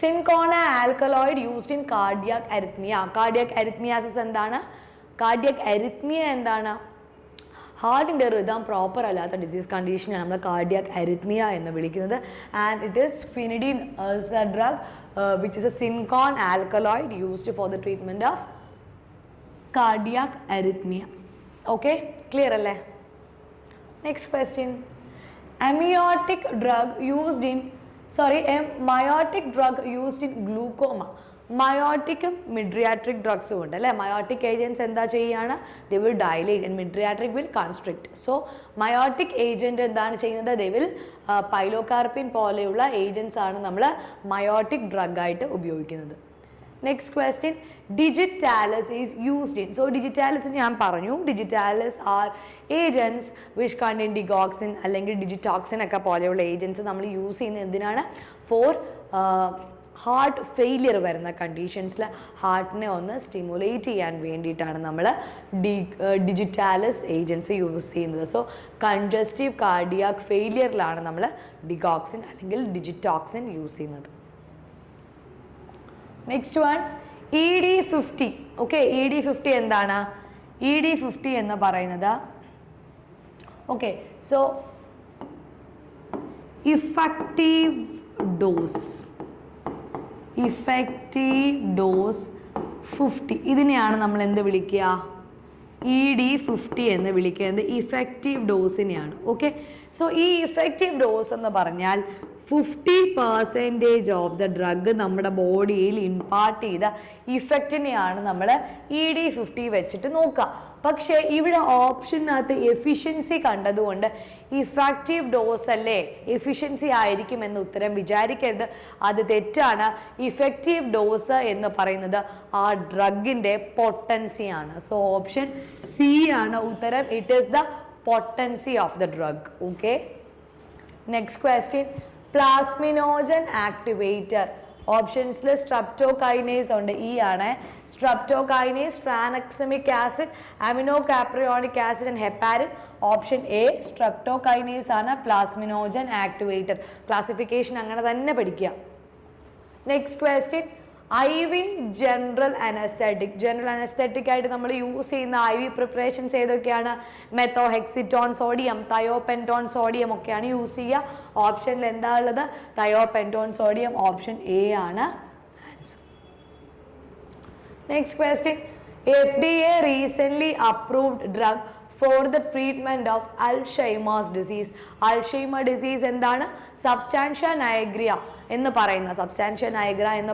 cinchona alkaloid used in cardiac arrhythmia. Cardiac arrhythmias എന്താണ്? കാർഡിയാക് അരിത്മിയ എന്താണ്? ഹാർട്ടിൻ്റെ റിതം പ്രോപ്പർ അല്ലാത്ത ഡിസീസ് കണ്ടീഷനാണ് നമ്മൾ കാർഡിയാക് അരിത്മിയ എന്ന് വിളിക്കുന്നത്. And it is quinidine is a drug which is a cinchona alkaloid used for the treatment of cardiac arrhythmia. Okay, clear അല്ലേ? Next question, amniotic drug used in myotic drug used in glaucoma. മയോട്ടിക്കും mydriatic ഡ്രഗ്സും ഉണ്ട് അല്ലേ? Miotic agents എന്താ ചെയ്യുകയാണ്? They will dilate and mydriatic will constrict. So miotic agent എന്താണ് ചെയ്യുന്നത്? They will pilocarpine പോലെയുള്ള ഏജൻറ്റ്സ് ആണ് നമ്മൾ മയോട്ടിക് ഡ്രഗായിട്ട് ഉപയോഗിക്കുന്നത്. Next question, digitalis is used in. So digitalis ഞാൻ പറഞ്ഞു, digitalis are agents which contain digoxin അല്ലെങ്കിൽ ഡിജിറ്റോക്സിൻ ഒക്കെ പോലെയുള്ള ഏജൻറ്റ്സ് നമ്മൾ യൂസ് ചെയ്യുന്നത് എന്തിനാണ്? ഫോർ ഹാർട്ട് ഫെയിലിയർ വരുന്ന കണ്ടീഷൻസിൽ ഹാർട്ടിനെ ഒന്ന് സ്റ്റിമുലേറ്റ് ചെയ്യാൻ വേണ്ടിയിട്ടാണ് നമ്മൾ ഡിജിറ്റാലിസ് ഏജൻസി യൂസ് ചെയ്യുന്നത്. സോ കൺജസ്റ്റീവ് കാർഡിയാക് ഫെയിലിയറിലാണ് നമ്മൾ ഡിഗോക്സിൻ അല്ലെങ്കിൽ ഡിജിറ്റോക്സിൻ യൂസ് ചെയ്യുന്നത്. Next one, ED50. Okay, ED50 എന്താണ്? ED50 എന്ന് പറയുന്നത് ഓക്കെ, സോ ഇഫക്റ്റീവ് ഡോസ് 50. ഇതിനെയാണ് നമ്മൾ എന്ത് വിളിക്കുക? ED50 എന്ന് വിളിക്കുന്നത് ഇഫക്റ്റീവ് ഡോസിനെയാണ്. ഓക്കെ, സോ ഈ ഇഫക്റ്റീവ് ഡോസ് എന്ന് പറഞ്ഞാൽ 50% ഓഫ് ദ ഡ്രഗ് നമ്മുടെ ബോഡിയിൽ ഇമ്പാർട്ട് ചെയ്ത ഇഫക്റ്റിനെയാണ് നമ്മൾ ED50 വെച്ചിട്ട് നോക്കുക. പക്ഷേ ഇവിടെ ഓപ്ഷനകത്ത് എഫിഷ്യൻസി കണ്ടതുകൊണ്ട് ഇഫക്റ്റീവ് ഡോസ് അല്ലേ എഫിഷ്യൻസി ആയിരിക്കുമെന്ന് ഉത്തരം വിചാരിക്കരുത്, അത് തെറ്റാണ്. ഇഫക്റ്റീവ് ഡോസ് എന്ന് പറയുന്നത് ആ ഡ്രഗിൻ്റെ പൊട്ടൻസിയാണ്. സോ ഓപ്ഷൻ സി ആണ് ഉത്തരം. It is the potency of the drug. Okay, next question, plasminogen activator. ഓപ്ഷൻസിൽ സ്ട്രെപ്റ്റോകൈനേസ് ഉണ്ട്, ഇ ആണ്. Streptokinase, tranexamic acid, amino caproic acid and heparin. Option A streptokinase ആണ് പ്ലാസ്മിനോജൻ ആക്ടിവേറ്റർ. ക്ലാസിഫിക്കേഷൻ അങ്ങനെ തന്നെ പഠിക്കുക. Next question, IV general anaesthetic. General anaesthetic ആയിട്ട് നമ്മൾ use ചെയ്യുന്ന IV പ്രിപ്പറേഷൻസ് ഏതൊക്കെയാണ്? മെത്തോഹെക്സിറ്റോൺ സോഡിയം, തയോപെൻറ്റോൺ സോഡിയം ഒക്കെയാണ് യൂസ് ചെയ്യുക. ഓപ്ഷനിൽ എന്താ ഉള്ളത്? തയോപെൻറ്റോൺ സോഡിയം. ഓപ്ഷൻ എ ആണ് answer. Next question, FDA recently approved drug for the treatment of Alzheimer's disease. Alzheimer disease എന്താണ്? സബ്സ്റ്റാൻഷ്യ നൈഗ്രിയ എന്ന്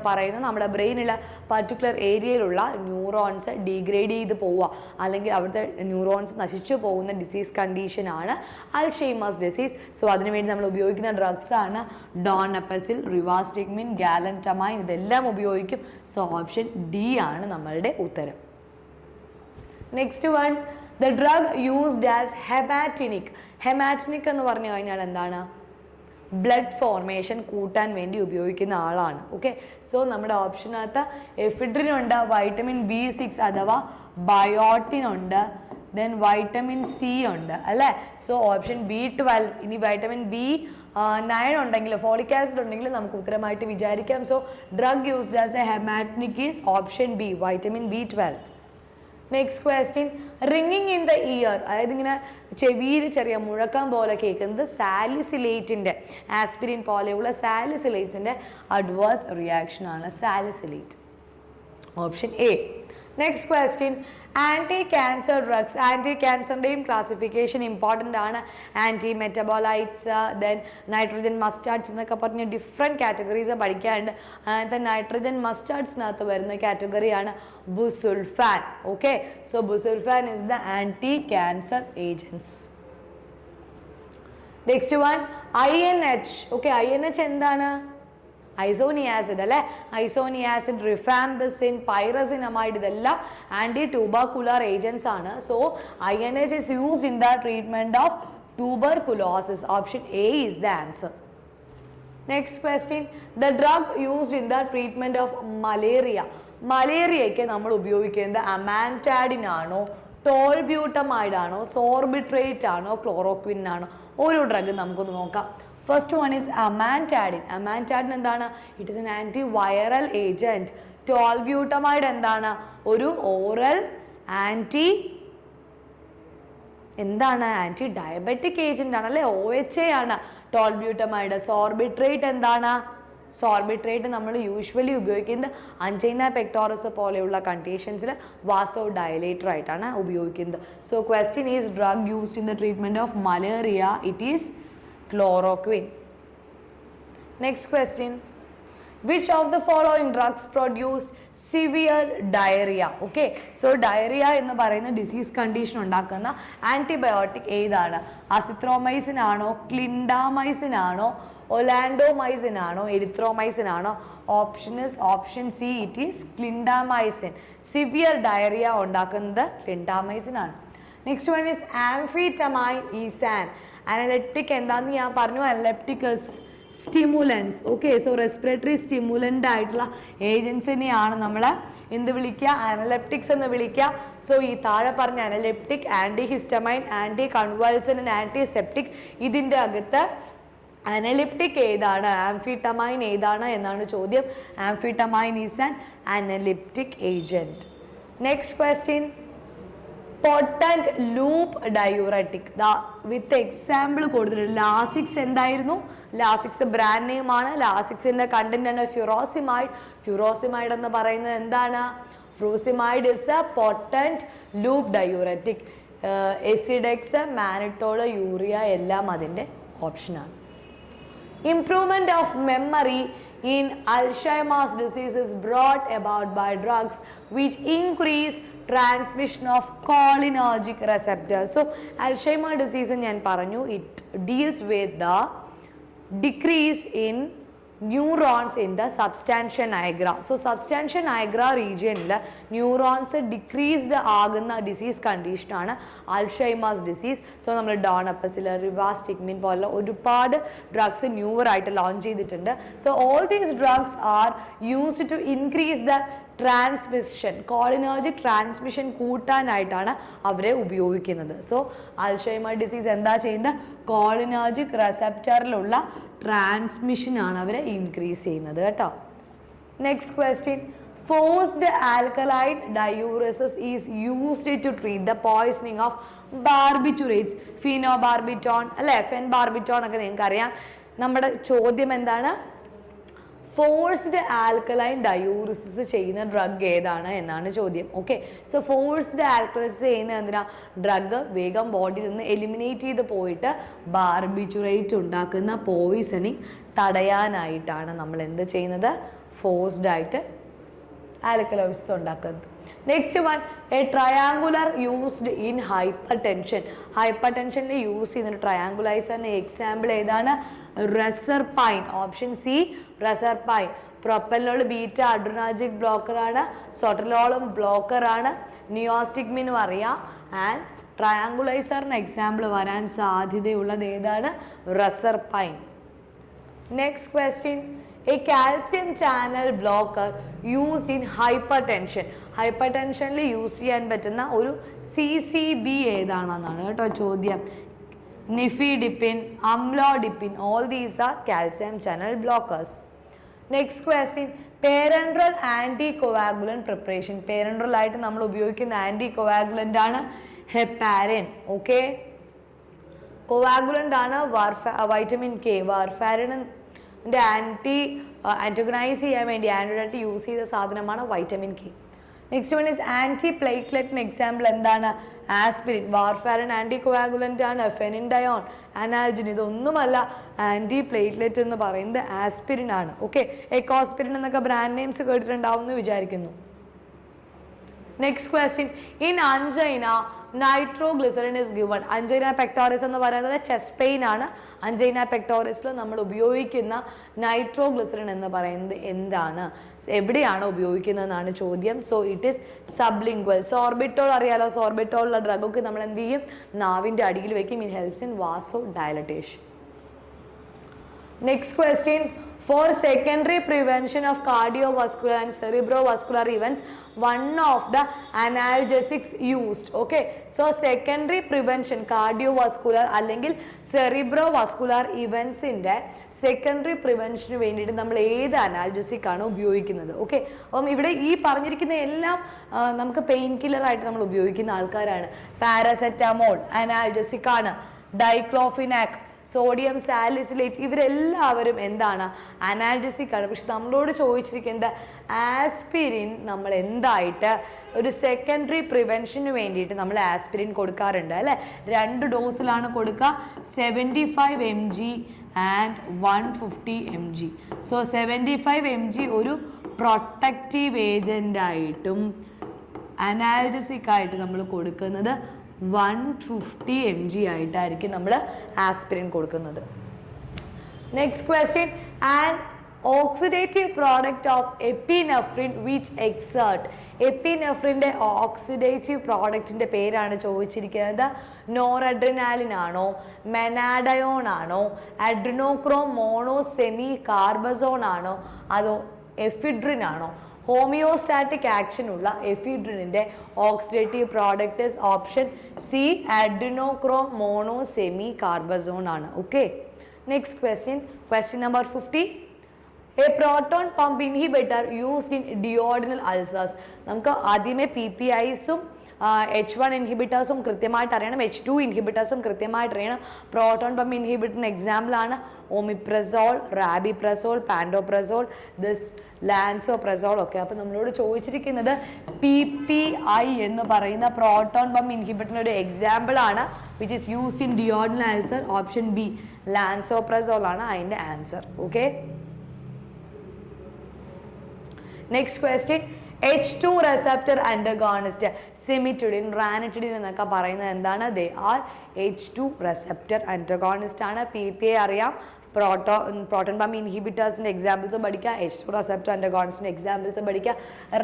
പറയുന്ന നമ്മുടെ ബ്രെയിനിലെ പർട്ടിക്കുലർ ഏരിയയിലുള്ള ന്യൂറോൺസ് ഡീഗ്രേഡ് ചെയ്ത് പോവുക, അല്ലെങ്കിൽ അവിടുത്തെ ന്യൂറോൺസ് നശിച്ചു പോകുന്ന ഡിസീസ് കണ്ടീഷനാണ് അൽഷൈമേഴ്സ് ഡിസീസ്. സോ അതിനുവേണ്ടി നമ്മൾ ഉപയോഗിക്കുന്ന ഡ്രഗ്സ് ആണ് ഡോണപ്പസിൽ, റിവാസ്റ്റിഗ്മിൻ, ഗാലൻറ്റമൈൻ, ഇതെല്ലാം ഉപയോഗിക്കും. സോ ഓപ്ഷൻ ഡി ആണ് നമ്മളുടെ ഉത്തരം. Next one, the drug used as haematinic. Haematinic എന്ന് പറഞ്ഞു കഴിഞ്ഞാൽ എന്താണ്? ബ്ലഡ് ഫോർമേഷൻ കൂട്ടാൻ വേണ്ടി ഉപയോഗിക്കുന്ന ആളാണ്. ഓക്കെ, സോ നമ്മുടെ ഓപ്ഷനകത്ത് എഫിഡ്രിൻ ഉണ്ട്, വൈറ്റമിൻ B6 അഥവാ ബയോട്ടിൻ ഉണ്ട്, ദെൻ വൈറ്റമിൻ സി ഉണ്ട് അല്ലേ. So option B12. ഇനി വൈറ്റമിൻ B9 ഉണ്ടെങ്കിൽ, ഫോളിക് ആസിഡ് ഉണ്ടെങ്കിൽ നമുക്ക് ഉത്തരമായിട്ട് വിചാരിക്കാം. So drug used as a haematinic is option B, vitamin B12. Next question, ringing in the ear, അതായത് ഇങ്ങനെ ചെവിയിൽ ചെറിയ മുഴക്കം പോലെ കേൾക്കുന്നത് സാലിസിലേറ്റിൻ്റെ, ആസ്പിരിൻ പോലെയുള്ള സാലിസിലേറ്റ്സിൻ്റെ അഡ്വേഴ്സ് റിയാക്ഷൻ ആണ് salicylate. Option A. Next question, anti cancer drugs. Anti ക്യാൻസറിൻ്റെയും ക്ലാസിഫിക്കേഷൻ ഇമ്പോർട്ടൻ്റ് ആണ്. Anti metabolites, then nitrogen mustards എന്നൊക്കെ പറഞ്ഞ് ഡിഫറെൻറ്റ് കാറ്റഗറീസ് പഠിക്കാറുണ്ട്. അങ്ങനത്തെ നൈട്രജൻ മസ്റ്റാർഡ്സിനകത്ത് വരുന്ന കാറ്റഗറിയാണ് busulfan. Okay, so busulfan is the anti cancer agents. Next one, INH. Okay, INH എന്താണ്? ഐസോനിയാസിഡ് അല്ലേ. ഐസോനിയാസിഡ്, റിഫാംബിസിൻ, പൈറസിനമൈഡ്, ഇതെല്ലാം ആൻറ്റി ട്യൂബർകുലർ ഏജൻസ് ആണ്. So INH is used in the treatment of tuberculosis. Option A is the answer. Next question, the drug used in the treatment of malaria. മലേറിയയ്ക്ക് നമ്മൾ ഉപയോഗിക്കുന്നത് അമാൻറ്റാഡിൻ ആണോ, ടോൾബ്യൂട്ടമൈഡ് ആണോ, Sorbitrate ആണോ, chloroquine ആണോ? ഓരോ drug നമുക്കൊന്ന് നോക്കാം. First one is amantadine. Amantadine എന്താണ്? It is an anti viral agent. Tolbutamide എന്താണ്? ഒരു oral anti anti diabetic agent ആണ് അല്ലേ, OHA ആണ് ടോൾബ്യൂട്ടമൈഡ്. സോർബിട്രേറ്റ് എന്താണ്? സോർബിട്രേറ്റ് നമ്മൾ യൂഷ്വലി ഉപയോഗിക്കുന്നത് അഞ്ചൈന പെക്ടോറസ് പോലെയുള്ള കണ്ടീഷൻസിൽ വാസോ ഡയലേറ്റർ ആയിട്ടാണ് ഉപയോഗിക്കുന്നത്. So question is drug used in the treatment of malaria. It is chloroquine. Next question, which of the following drugs produced severe diarrhea? Okay, so diarrhea എന്ന് പറയുന്ന disease condition ഉണ്ടാക്കുന്ന antibiotic ഏതാണ്? Azithromycin ആണോ, clindamycin ആണോ, oleandomycin ആണോ, erythromycin ആണോ? Option C, it is clindamycin. Severe diarrhoea ഉണ്ടാക്കുന്നത് clindamycin ആണ്. Next one is amphetamine is an. Analeptic എന്താണെന്ന് ഞാൻ പറഞ്ഞു, analeptic stimulants. Okay, so respiratory stimulant ആയിട്ടുള്ള ഏജൻസിനെയാണ് നമ്മൾ എന്ത് വിളിക്കുക? അനലപ്റ്റിക്സ് എന്ന് വിളിക്കുക. സോ ഈ താഴെ പറഞ്ഞ analeptic, anti histamine, anti convulsant, antiseptic, ഇതിൻ്റെ അകത്ത് അനലിപ്റ്റിക് ഏതാണ്, ആംഫിറ്റമൈൻ ഏതാണ് എന്നാണ് ചോദ്യം. Amphetamine is an analeptic agent. Next question, potent loop diuretic. With example കൊടുത്തിട്ടുണ്ട്. ലാസിക്സ് എന്തായിരുന്നു? ലാസിക്സ് ബ്രാൻഡ് നെയിം ആണ്. ലാസിക്സിന്റെ കണ്ടന്റ് ആണ് ഫ്യൂറോസിമൈഡ്. ഫ്യൂറോസിമൈഡ് എന്ന് പറയുന്നത് എന്താണ്? Frusemide is a potent loop diuretic. Esidrex, mannitol, urea എല്ലാം അതിൻ്റെ ഓപ്ഷനാണ്. Improvement of memory in Alzheimer's disease is brought about by drugs which increase transmission of cholinergic receptors. So Alzheimer disease ഞാൻ പറഞ്ഞു, it deals with the decrease in neurons in the substantia nigra. So substantia nigra region neurons decreased ആകുന്ന disease കണ്ടീഷനാണ് Alzheimer's disease. So നമ്മൾ donepezil, rivastigmine പോലുള്ള ഒരുപാട് drugs ന്യൂവറായിട്ട് launch ചെയ്തിട്ടുണ്ട്. So all these drugs are used to increase the transmission, cholinergic transmission കൂട്ടാനായിട്ടാണ് അവരെ ഉപയോഗിക്കുന്നത്. സോ അൾഷൈമർ ഡിസീസ് എന്താ ചെയ്യുന്നത്? കോളിനർജിക് റെസെപ്റ്ററിലുള്ള ട്രാൻസ്മിഷനാണ് അവരെ ഇൻക്രീസ് ചെയ്യുന്നത് കേട്ടോ. Next question, forced alkaline diuresis is used to treat the poisoning of barbiturates. Phenobarbitone അല്ലേ, ഫെൻബാർബിറ്റോൺ ഒക്കെ നിങ്ങൾക്ക് അറിയാം. നമ്മുടെ ചോദ്യം എന്താണ്? ഫോഴ്സ്ഡ് ആൽക്കലൈൻ ഡയൂറിസിസ് ചെയ്യുന്ന ഡ്രഗ് ഏതാണ് എന്നാണ് ചോദ്യം. ഓക്കെ, സോ ഫോഴ്സ്ഡ് ആൽക്കലൈസ് ചെയ്യുന്ന എന്തിനാ? ഡ്രഗ് വേഗം ബോഡിയിൽ നിന്ന് എലിമിനേറ്റ് ചെയ്ത് പോയിട്ട് ബാർബിറ്റുറേറ്റ് ഉണ്ടാക്കുന്ന പോയിസണിങ് തടയാനായിട്ടാണ് നമ്മൾ എന്ത് ചെയ്യുന്നത്? ഫോഴ്സ്ഡ് ആയിട്ട് ആൽക്കലോസിസ് ഉണ്ടാക്കുന്നത്. Next one, a tranquilliser used in hypertension. ഹൈപ്പർ ടെൻഷനിൽ യൂസ് ചെയ്യുന്ന ട്രയാങ്കുലൈസറിന് എക്സാമ്പിൾ ഏതാണ്? Reserpine. Option C reserpine. Propranolol beta adrenergic blocker ആണ്, സോട്ടലോളും ബ്ലോക്കർ ആണ്, നിയോസ്റ്റിഗ്മിനും അറിയാം. ആൻഡ് ട്രയാങ്കുലൈസറിന് എക്സാമ്പിൾ വരാൻ സാധ്യതയുള്ളത് ഏതാണ്? Reserpine. Next question, a calcium channel blocker used in hypertension. ഹൈപ്പർ ടെൻഷനിൽ യൂസ് ചെയ്യാൻ പറ്റുന്ന ഒരു CCB ഏതാണെന്നാണ് കേട്ടോ ചോദ്യം. Nifedipine, amlodipine, all these are calcium channel blockers. Next question, parenteral anti coagulant preparation. Parenteral ആയിട്ട് നമ്മൾ ഉപയോഗിക്കുന്ന ആൻറ്റി കോവാഗുലന്റ് ആണ് ഹെപ്പാരിൻ. ഓക്കെ, കോവാഗുലന്റ് ആണ് വൈറ്റമിൻ K. വാർഫാരിൻ്റെ ആൻറ്റഗണൈസ് ചെയ്യാൻ വേണ്ടി ആൻറ്റിഡോട്ട് യൂസ് ചെയ്ത സാധനമാണ് vitamin K. Next one is anti പ്ലേറ്റ്ലെറ്റിന് എക്സാമ്പിൾ എന്താണ്? ആസ്പിരിൻ. വാർഫാരിൻ ആൻറ്റി കോവാഗുലന്റ് ആണ്. ഫെനിൻഡയോൺ, അനാൽജിൻ, ഇതൊന്നുമല്ല. ആൻറ്റി പ്ലേറ്റ്ലെറ്റ് എന്ന് പറയുന്നത് ആസ്പിരിൻ ആണ്. ഓക്കെ, എക്കോസ്പിരിൻ എന്നൊക്കെ ബ്രാൻഡ് നെയിംസ് കേട്ടിട്ടുണ്ടാവും എന്ന് വിചാരിക്കുന്നു. Next question, in അഞ്ചൈന nitroglycerine is given. അഞ്ചൈന pectoris എന്ന് പറയുന്നത് ചെസ്റ്റ് പെയിൻ ആണ്. അഞ്ചൈന പെക്ടോറിസിൽ നമ്മൾ ഉപയോഗിക്കുന്ന നൈട്രോഗ്ലിസറിൻ എന്ന് പറയുന്നത് എന്താണ്? എവിടെയാണ് ഉപയോഗിക്കുന്നതെന്നാണ് ചോദ്യം. So it is sublingual. Sorbitol അറിയാലോ, സോർബിറ്റോളുള്ള ഡ്രഗൊക്കെ നമ്മൾ എന്ത് ചെയ്യും? നാവിൻ്റെ അടിയിൽ വെക്കും. In helps in vaso dilatation. Next question, for secondary prevention of cardiovascular and cerebrovascular events, one of the analgesics used. Okay, so secondary prevention cardiovascular അല്ലെങ്കിൽ cerebrovascular events ന്റെ സെക്കൻഡറി പ്രിവെൻഷന് വേണ്ടിയിട്ട് നമ്മൾ ഏത് അനാൽജസിക് ആണ് ഉപയോഗിക്കുന്നത്? ഓക്കെ, അപ്പം ഇവിടെ ഈ പറഞ്ഞിരിക്കുന്ന എല്ലാം നമുക്ക് പെയിൻ കില്ലർ ആയിട്ട് നമ്മൾ ഉപയോഗിക്കുന്ന ആൾക്കാരാണ്. പാരസെറ്റമോൾ അനാൽജസിക് ആണ്, ഡൈക്ലോഫിനാക്, സോഡിയം സാലിസിലേറ്റ്, ഇവരെല്ലാവരും എന്താണ്? അനാൽജസിക് ആണ്. പക്ഷെ നമ്മളോട് ചോദിച്ചിരിക്കുന്നത് ആസ്പിരിൻ നമ്മൾ എന്തായിട്ട് ഒരു സെക്കൻഡറി പ്രിവെൻഷന് വേണ്ടിയിട്ട് നമ്മൾ ആസ്പിരിൻ കൊടുക്കാറുണ്ട് അല്ലേ? 2 ഡോസിലാണ് കൊടുക്കുക, 75 mg and 150 mg. So 75 mg ഒരു പ്രൊട്ടക്റ്റീവ് ഏജൻ്റ് ആയിട്ടും അനാൽജസിക് ആയിട്ട് നമ്മൾ കൊടുക്കുന്നത് 150 mg ആയിട്ടായിരിക്കും നമ്മൾ ആസ്പിരിൻ കൊടുക്കുന്നത്. Next question, and oxidative product of epinephrine which exert. എപ്പിനെഫ്രിൻ്റെ ഓക്സിഡേറ്റീവ് പ്രോഡക്റ്റിൻ്റെ പേരാണ് ചോദിച്ചിരിക്കുന്നത്. നോറഡ്രിനാലിൻ ആണോ, മെനാഡയോൺ ആണോ, അഡ്രിനോക്രോം മോണോസെമി കാർബസോൺ ആണോ, അതോ എഫിഡ്രിൻ ആണോ? ഹോമിയോസ്റ്റാറ്റിക് ആക്ഷൻ ഉള്ള എഫിഡ്രിനിൻ്റെ oxidative product is option C adrenochrome monosemicarbazone ആണ്. Okay, next question, question number 50. A proton pump inhibitor used in duodenal ulcers. നമുക്ക് ആദ്യമേ PPIസും H1 ഇൻഹിബിറ്റേഴ്സും കൃത്യമായിട്ട് അറിയണം, H2 ഇൻഹിബിറ്റേഴ്സും കൃത്യമായിട്ട് അറിയണം. പ്രോട്ടോൺ പമ്പ് ഇൻഹിബിറ്ററിന് എക്സാമ്പിളാണ് ഒമിപ്രസോൾ, റാബിപ്രസോൾ, പാൻഡോപ്രസോൾ, ദിസ് ലാൻസോപ്രസോൾ ഒക്കെ. അപ്പോൾ നമ്മളോട് ചോദിച്ചിരിക്കുന്നത് PPI എന്ന് പറയുന്ന പ്രോട്ടോൺ പമ്പ് ഇൻഹിബിറ്ററിന് ഒരു എക്സാമ്പിൾ ആണ് which is used in duodenal ulcer. Option B lansoprazole ആണ് അതിൻ്റെ answer. Okay, next question, H2 receptor antagonist, cimetidine, ranitidine എന്നൊക്കെ പറയുന്നത് എന്താണ്? They are H2 receptor antagonist ആണ്. PPI അറിയാം, പ്രോട്ടോൺ പമ്പ് ഇൻഹിബിറ്റേഴ്സിൻ്റെ എക്സാമ്പിൾസ് പഠിക്കുക, H2 receptor antagonisറ്റിൻ്റെ എക്സാമ്പിൾസ് പഠിക്കുക.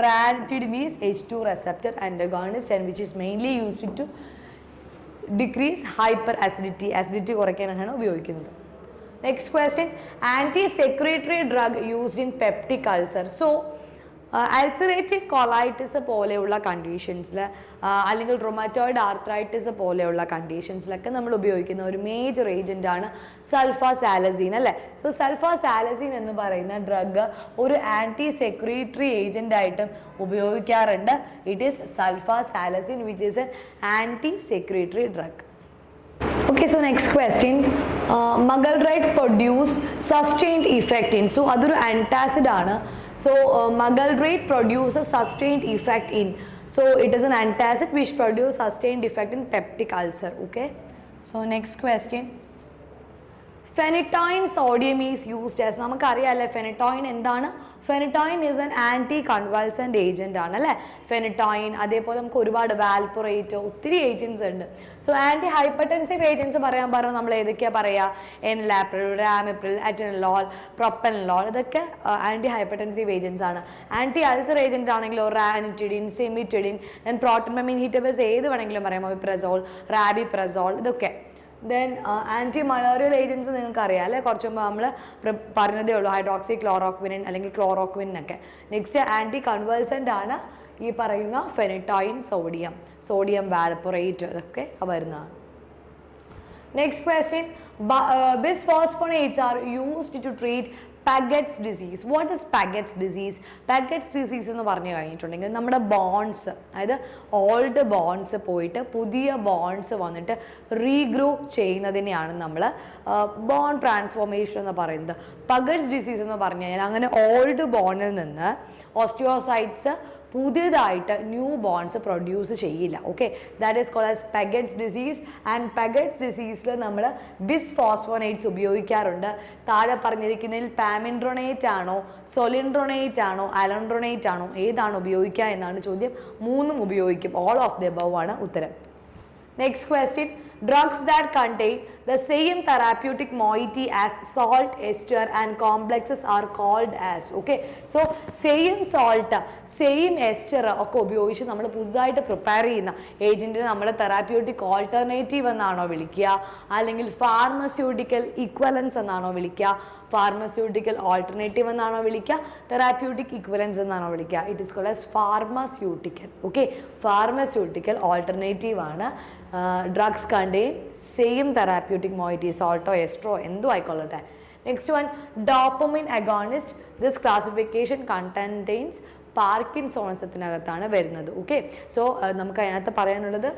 Ranitidine is H2 receptor antagonist and which is mainly used to decrease hyperacidity, acidity കുറയ്ക്കാനാണ് ഉപയോഗിക്കുന്നത്. Next question, anti secretory drug used in peptic ulcer. So ulcerative colitis പോലെയുള്ള കണ്ടീഷൻസിൽ അല്ലെങ്കിൽ rheumatoid arthritis പോലെയുള്ള കണ്ടീഷൻസിലൊക്കെ നമ്മൾ ഉപയോഗിക്കുന്ന ഒരു മേജർ ഏജൻ്റാണ് സൾഫാസാലസീൻ അല്ലേ? സോ സൾഫാസാലസീൻ എന്ന് പറയുന്ന ഡ്രഗ് ഒരു ആൻറ്റി സെക്രീറ്ററി ഏജൻ്റായിട്ടും ഉപയോഗിക്കാറുണ്ട്. It is sulfasalazine which is an anti secretory drug. Okay, so next question. Magalrite produce sustained effect in. So അതൊരു antacid ആണ്. So Magalrite produces sustained effect in. So it is an antacid which produce sustained effect in peptic ulcer. Okay. So next question. Phenytoin sodium is used as. നമുക്കറിയാമല്ലേ phenytoin എന്താണ്? Phenytoin is an anti-convulsant agent ആണ് അല്ലേ? Phenytoin അതേപോലെ നമുക്ക് ഒരുപാട് വാൽപുറേറ്റ് ഒത്തിരി agents ഉണ്ട്. So anti hypertensive agents പറയാൻ പറഞ്ഞാൽ നമ്മൾ ഏതൊക്കെയാണ് പറയുക? എൻലാപ്രിൽ, റാമിപ്രിൽ, അറ്റനലോൾ, പ്രൊപ്പനലോൾ, ഇതൊക്കെ ആൻറ്റി ഹൈപ്പർടെൻസീവ് ഏജൻസ് ആണ്. ആൻറ്റി അൾസർ ഏജൻറ്റ് ആണെങ്കിലോ റാനിറ്റിഡിൻ, സിമിറ്റിഡിൻ, ദെൻ പ്രോട്ടോൺ ഇൻഹിബിറ്റേഴ്സ് ഏത് വേണമെങ്കിലും പറയാം. ഒമിപ്രസോൾ, റാബിപ്രസോൾ, ഇതൊക്കെ. ദെൻ ആൻറ്റി മലേറിയൽ ഏജൻസ് നിങ്ങൾക്ക് അറിയാം അല്ലേ? കുറച്ച് മുമ്പ് നമ്മൾ പറഞ്ഞതേ ഉള്ളൂ, ഹൈഡ്രോക്സി ക്ലോറോക്വിനിൻ അല്ലെങ്കിൽ ക്ലോറോക്വിനൊക്കെ. നെക്സ്റ്റ് ആൻറ്റി കൺവേഴ്സൻ്റ് ആണ് ഈ പറയുന്ന ഫെനറ്റോയിൻ, സോഡിയം വാൽപുറേറ്റ്, ഇതൊക്കെ വരുന്നതാണ്. Next question. Bisphosphonates are used to treat Paget's disease. What is Paget's disease? Paget's disease എന്ന് പറഞ്ഞു കഴിഞ്ഞിട്ടുണ്ടെങ്കിൽ നമ്മുടെ ബോൺസ്, അതായത് ഓൾഡ് ബോൺസ് പോയിട്ട് പുതിയ ബോൺസ് വന്നിട്ട് റീഗ്രോ ചെയ്യുന്നതിനെയാണ് നമ്മൾ ബോൺ ട്രാൻസ്ഫോർമേഷൻ എന്ന് പറയുന്നത്. പഗറ്റ്സ് ഡിസീസ് എന്ന് പറഞ്ഞു കഴിഞ്ഞാൽ അങ്ങനെ ഓൾഡ് ബോണിൽ നിന്ന് ഓസ്റ്റിയോസൈറ്റ്സ് പുതിയതായിട്ട് ന്യൂ ബോൺസ് പ്രൊഡ്യൂസ് ചെയ്യില്ല. Okay, that is called as Paget's disease. And Paget's ഡിസീസിൽ നമ്മൾ ബിസ്ഫോസ്ഫോനേറ്റ്സ് ഉപയോഗിക്കാറുണ്ട്. താഴെ പറഞ്ഞിരിക്കുന്നതിൽ പാമിൻഡ്രോണേറ്റ് ആണോ, സൊലിൻഡ്രോണേറ്റ് ആണോ, അലൻഡ്രോണേറ്റ് ആണോ, ഏതാണ് ഉപയോഗിക്കുക എന്നാണ് ചോദ്യം. മൂന്നും ഉപയോഗിക്കും. ഓൾ ഓഫ് ദി അബവ് ആണ് ഉത്തരം. Next question. Drugs that contain the same therapeutic moiety as salt, ester and complexes are called as. Okay, so same salt, same ester ഒക്കെ ഉപയോഗിച്ച് നമ്മൾ പുതുതായിട്ട് പ്രിപ്പയർ ചെയ്യുന്ന ഏജന്റിനെ നമ്മൾ തെറാപ്യൂട്ടിക് ഓൾട്ടർനേറ്റീവ് എന്നാണോ വിളിക്കുക, അല്ലെങ്കിൽ ഫാർമസ്യൂട്ടിക്കൽ ഇക്വലൻസ് എന്നാണോ വിളിക്കുക, ഫാർമസ്യൂട്ടിക്കൽ ഓൾട്ടർനേറ്റീവ് എന്നാണോ വിളിക്കുക, തെറാപ്യൂട്ടിക് ഇക്വലൻസ് എന്നാണോ വിളിക്കുക? It is called as pharmaceutical. Okay, pharmaceutical alternative ആണ്. Drugs contain same therapeutic moiety, സോൾട്ടോ എസ്ട്രോ എന്തോ ആയിക്കൊള്ളട്ടെ. Next one. Dopamine agonist. This classification contains പാർക്കിൻസോണിസത്തിനകത്താണ് വരുന്നത്. ഓക്കെ, സോ നമുക്ക് അതിനകത്ത് പറയാനുള്ളത്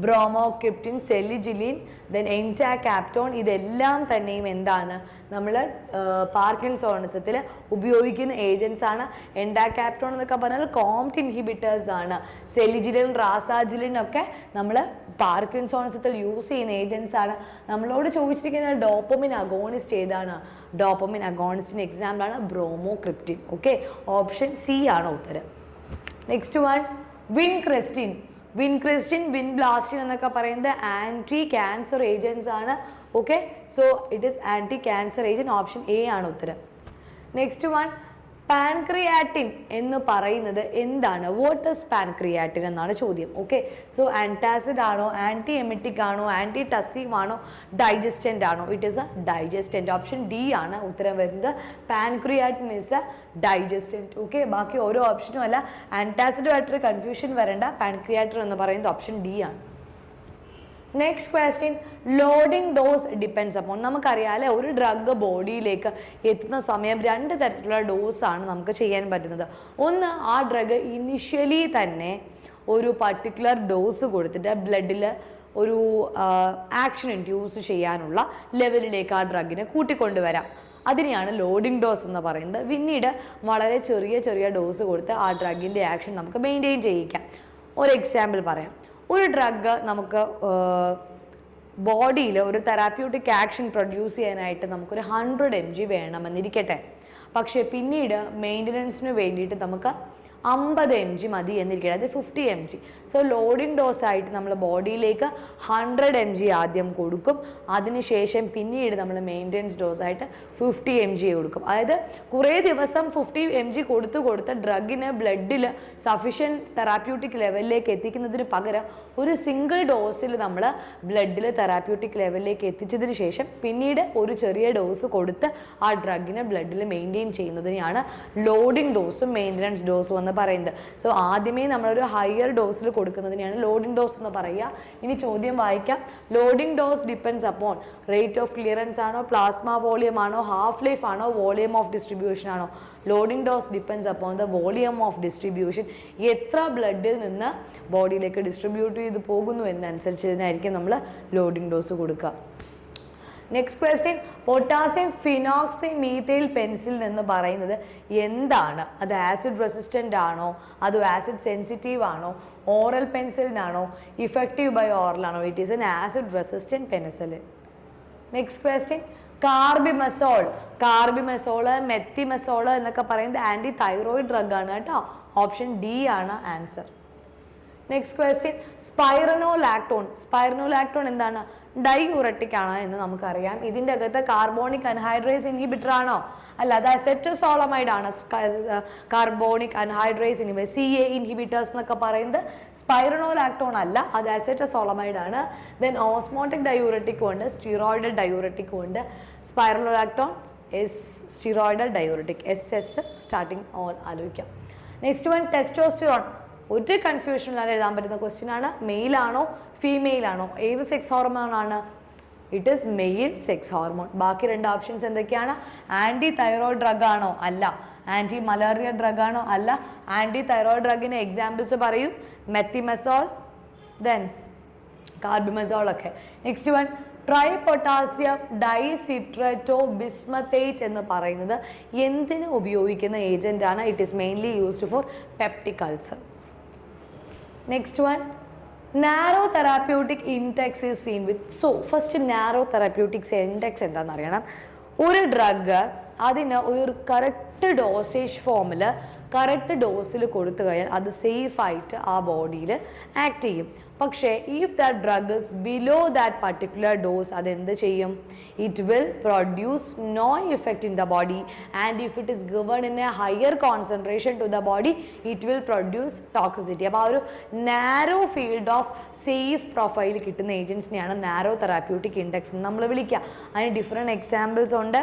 ബ്രോമോക്രിപ്റ്റിൻ, സെലിജിലിൻ, ദെൻ എൻറ്റാകാപ്റ്റോൺ, ഇതെല്ലാം തന്നെയും എന്താണ് നമ്മൾ പാർക്കിൻസോണിസത്തിൽ ഉപയോഗിക്കുന്ന ഏജൻസ് ആണ്. എൻറ്റാകാപ്റ്റോൺ എന്നൊക്കെ പറഞ്ഞാൽ കോംറ്റ് ഇൻഹിബിറ്റേഴ്സ് ആണ്. സെലിജിലിൻ, റാസാജിലിൻ ഒക്കെ നമ്മൾ പാർക്കിൻസോണിസത്തിൽ യൂസ് ചെയ്യുന്ന ഏജൻസ് ആണ്. നമ്മളോട് ചോദിച്ചിരിക്കുന്ന ഡോപ്പമിൻ അഗോണിസ്റ്റ് ഏതാണ്? ഡോപ്പമിൻ അഗോണിസ്റ്റിന് എക്സാമ്പിൾ ആണ് ബ്രോമോക്രിപ്റ്റിൻ. ഓക്കെ, ഓപ്ഷൻ സി ആണ് ഉത്തരം. Next one. വിൻക്രെസ്റ്റിൻ. വിൻബ്ലാസ്റ്റിൻ എന്നൊക്കെ പറയുന്നത് ആൻറ്റി ക്യാൻസർ ഏജൻസ് ആണ്. Okay, so it is anti cancer agent. Option A ആണ് ഉത്തരം. Next one. പാൻക്രിയാറ്റിൻ എന്ന് പറയുന്നത് എന്താണ്? വാട്ട് ഈസ് പാൻക്രിയാറ്റിൻ എന്നാണ് ചോദ്യം. ഓക്കെ, സോ ആൻറ്റാസിഡ് ആണോ, ആൻറ്റി എമിറ്റിക് ആണോ, ആൻറ്റി ടസീവ് ആണോ, ഡൈജസ്റ്റൻ്റ് ആണോ? It is a digestant. Option D ആണ് ഉത്തരം വരുന്നത്. Pancreatin is a digestant. Okay, ബാക്കി ഓരോ ഓപ്ഷനും അല്ല. ആൻറ്റാസിഡുമായിട്ടൊരു കൺഫ്യൂഷൻ വരേണ്ട. പാൻക്രിയാറ്റിൻ എന്ന് പറയുന്നത് ഓപ്ഷൻ ഡി ആണ്. Next question. Loading dose depends upon. നമുക്കറിയാമല്ലേ, ഒരു ഡ്രഗ് ബോഡിയിലേക്ക് എത്തുന്ന സമയം രണ്ട് തരത്തിലുള്ള ഡോസാണ് നമുക്ക് ചെയ്യാൻ പറ്റുന്നത്. ഒന്ന്, ആ ഡ്രഗ് ഇനിഷ്യലി തന്നെ ഒരു പർട്ടിക്കുലർ ഡോസ് കൊടുത്തിട്ട് ബ്ലഡിൽ ഒരു ആക്ഷൻ ഇൻഡ്യൂസ് ചെയ്യാനുള്ള ലെവലിലേക്ക് ആ ഡ്രഗിനെ കൂട്ടിക്കൊണ്ടുവരാം. അതിനെയാണ് ലോഡിംഗ് ഡോസ് എന്ന് പറയുന്നത്. പിന്നീട് വളരെ ചെറിയ ഡോസ് കൊടുത്ത് ആ ഡ്രഗിൻ്റെ ആക്ഷൻ നമുക്ക് മെയിൻറ്റെയിൻ ചെയ്യിക്കാം. ഒരു എക്സാമ്പിൾ പറയാം. ഒരു ഡ്രഗ് നമുക്ക് ബോഡിയിൽ ഒരു തെറാപ്യൂട്ടിക് ആക്ഷൻ പ്രൊഡ്യൂസ് ചെയ്യാനായിട്ട് നമുക്കൊരു 100 mg വേണമെന്നിരിക്കട്ടെ. പക്ഷേ പിന്നീട് മെയിൻ്റനൻസിന് വേണ്ടിയിട്ട് നമുക്ക് 50 mg മതി എന്നിരിക്കട്ടെ, അത് 50 mg. സോ ലോഡിംഗ് ഡോസായിട്ട് നമ്മൾ ബോഡിയിലേക്ക് 100 mg ആദ്യം കൊടുക്കും. അതിനുശേഷം പിന്നീട് നമ്മൾ മെയിൻ്റനൻസ് ഡോസായിട്ട് 50 mg കൊടുക്കും. അതായത് കുറേ ദിവസം 50 mg കൊടുത്ത് ഡ്രഗിന് ബ്ലഡിൽ സഫിഷ്യൻറ്റ് തെറാപ്യൂട്ടിക് ലെവലിലേക്ക് എത്തിക്കുന്നതിന് പകരം ഒരു സിംഗിൾ ഡോസിൽ നമ്മൾ ബ്ലഡിൽ തെറാപ്യൂട്ടിക് ലെവലിലേക്ക് എത്തിച്ചതിന് ശേഷം പിന്നീട് ഒരു ചെറിയ ഡോസ് കൊടുത്ത് ആ ഡ്രഗിനെ ബ്ലഡിൽ മെയിൻറ്റെയിൻ ചെയ്യുന്നതിനെയാണ് ലോഡിംഗ് ഡോസും മെയിൻ്റനൻസ് ഡോസും എന്ന് എന്ന് പറയുന്നത്. സോ ആദ്യമേ നമ്മളൊരു ഹയർ ഡോസിൽ കൊടുക്കുന്നതിനെയാണ് ലോഡിംഗ് ഡോസ് എന്ന് പറയുക. ഇനി ചോദ്യം വായിക്കാം. Loading dose depends upon rate of clearance ആണോ, പ്ലാസ്മ വോളിയം ആണോ, ഹാഫ് ലൈഫ് ആണോ, വോളിയം ഓഫ് ഡിസ്ട്രിബ്യൂഷൻ ആണോ? Loading dose depends upon the volume of distribution. എത്ര ബ്ലഡിൽ നിന്ന് ബോഡിയിലേക്ക് ഡിസ്ട്രിബ്യൂട്ട് ചെയ്ത് പോകുന്നു എന്നനുസരിച്ചതിനായിരിക്കും നമ്മൾ ലോഡിംഗ് ഡോസ് കൊടുക്കുക. Next question, potassium phenoxy methyl penicillin എന്ന് പറയുന്നത് എന്താണ്? അത് ആസിഡ് റെസിസ്റ്റൻ്റ് ആണോ, അത് ആസിഡ് സെൻസിറ്റീവ് ആണോ, ഓറൽ പെൻസിലിൻ ആണോ, ഇഫക്റ്റീവ് ബൈ ഓറൽ ആണോ? It is an acid resistant penicillin. Next question, carbimazole. Carbimazole, methimazole എന്നൊക്കെ പറയുന്നത് ആൻറ്റി തൈറോയിഡ് ഡ്രഗ് ആണ് കേട്ടോ. ഓപ്ഷൻ ഡി ആണ് answer. Next question, spironolactone. Spironolactone എന്താണ്? ഡൈയൂററ്റിക് ആണ് എന്ന് നമുക്കറിയാം. ഇതിൻ്റെ അകത്ത് കാർബോണിക് അൻഹൈഡ്രേസ് ഇൻഹിബിറ്റർ ആണോ? അല്ല, അത് അസെറ്റോസോളമൈഡ് ആണ്. Carbonic anhydrase inhibitor, CA inhibitors എന്നൊക്കെ പറയുന്നത് സ്പൈറനോലാക്ടോൺ അല്ല, അത് അസെറ്റോസോളമൈഡ് ആണ്. ദെൻ ഓസ്മോട്ടിക് ഡയൂററ്റിക്കും ഉണ്ട്, സ്റ്റിറോയിഡൽ ഡയൂററ്റിക്കും ഉണ്ട്. Spironolactone steroidal diuretic, SS starting on ആലോചിക്കാം. Next one, testosterone. ഒരു കൺഫ്യൂഷനിലാണ് എഴുതാൻ പറ്റുന്ന ക്വസ്റ്റ്യൻ ആണ്. മെയിൽ ആണോ ഫീമെയിൽ ആണോ? ഏത് സെക്സ് ഹോർമോൺ ആണ്? It is mail sex hormone. ബാക്കി രണ്ട് ഓപ്ഷൻസ് എന്തൊക്കെയാണ്? ആൻറ്റി തൈറോയിഡ് ഡ്രഗ് ആണോ? അല്ല. ആൻറ്റി മലേറിയ ഡ്രഗ് ആണോ? അല്ല. ആൻറ്റി തൈറോയിഡ് ഡ്രഗിന് എക്സാമ്പിൾസ് പറയൂ. മെത്തിമസോൾ, ദെൻ കാർബിമസോൾ ഒക്കെ. നെക്സ്റ്റ് വൺ, ട്രൈപൊട്ടാസ്യം ഡൈസിട്രേറ്റോ ബിസ്മത്തേറ്റ് എന്ന് പറയുന്നത് എന്തിനു ഉപയോഗിക്കുന്ന ഏജന്റ് ആണ്? It is mainly used for peptic ulcer. Next one, narrow therapeutic index is seen with. So first narrow therapeutics index എന്താണെന്ന് അറിയണം. ഒരു ഡ്രഗ് അതിന് ഒരു കറക്റ്റ് ഡോസേജ് ഫോമിൽ കറക്റ്റ് ഡോസിൽ കൊടുത്തു കഴിഞ്ഞാൽ അത് സേഫായിട്ട് ആ ബോഡിയിൽ ആക്ട് ചെയ്യും. പക്ഷേ if that drug is below that particular dose അതെന്ത് ചെയ്യും? It will produce no effect in the body and if it is given in a higher concentration to the body it will produce toxicity. അപ്പോൾ ആ ഒരു narrow field of safe profile കിട്ടുന്ന ഏജൻസിനെയാണ് narrow therapeutic index എന്ന് നമ്മൾ വിളിക്കുക. അതിന് different examples ഉണ്ട്.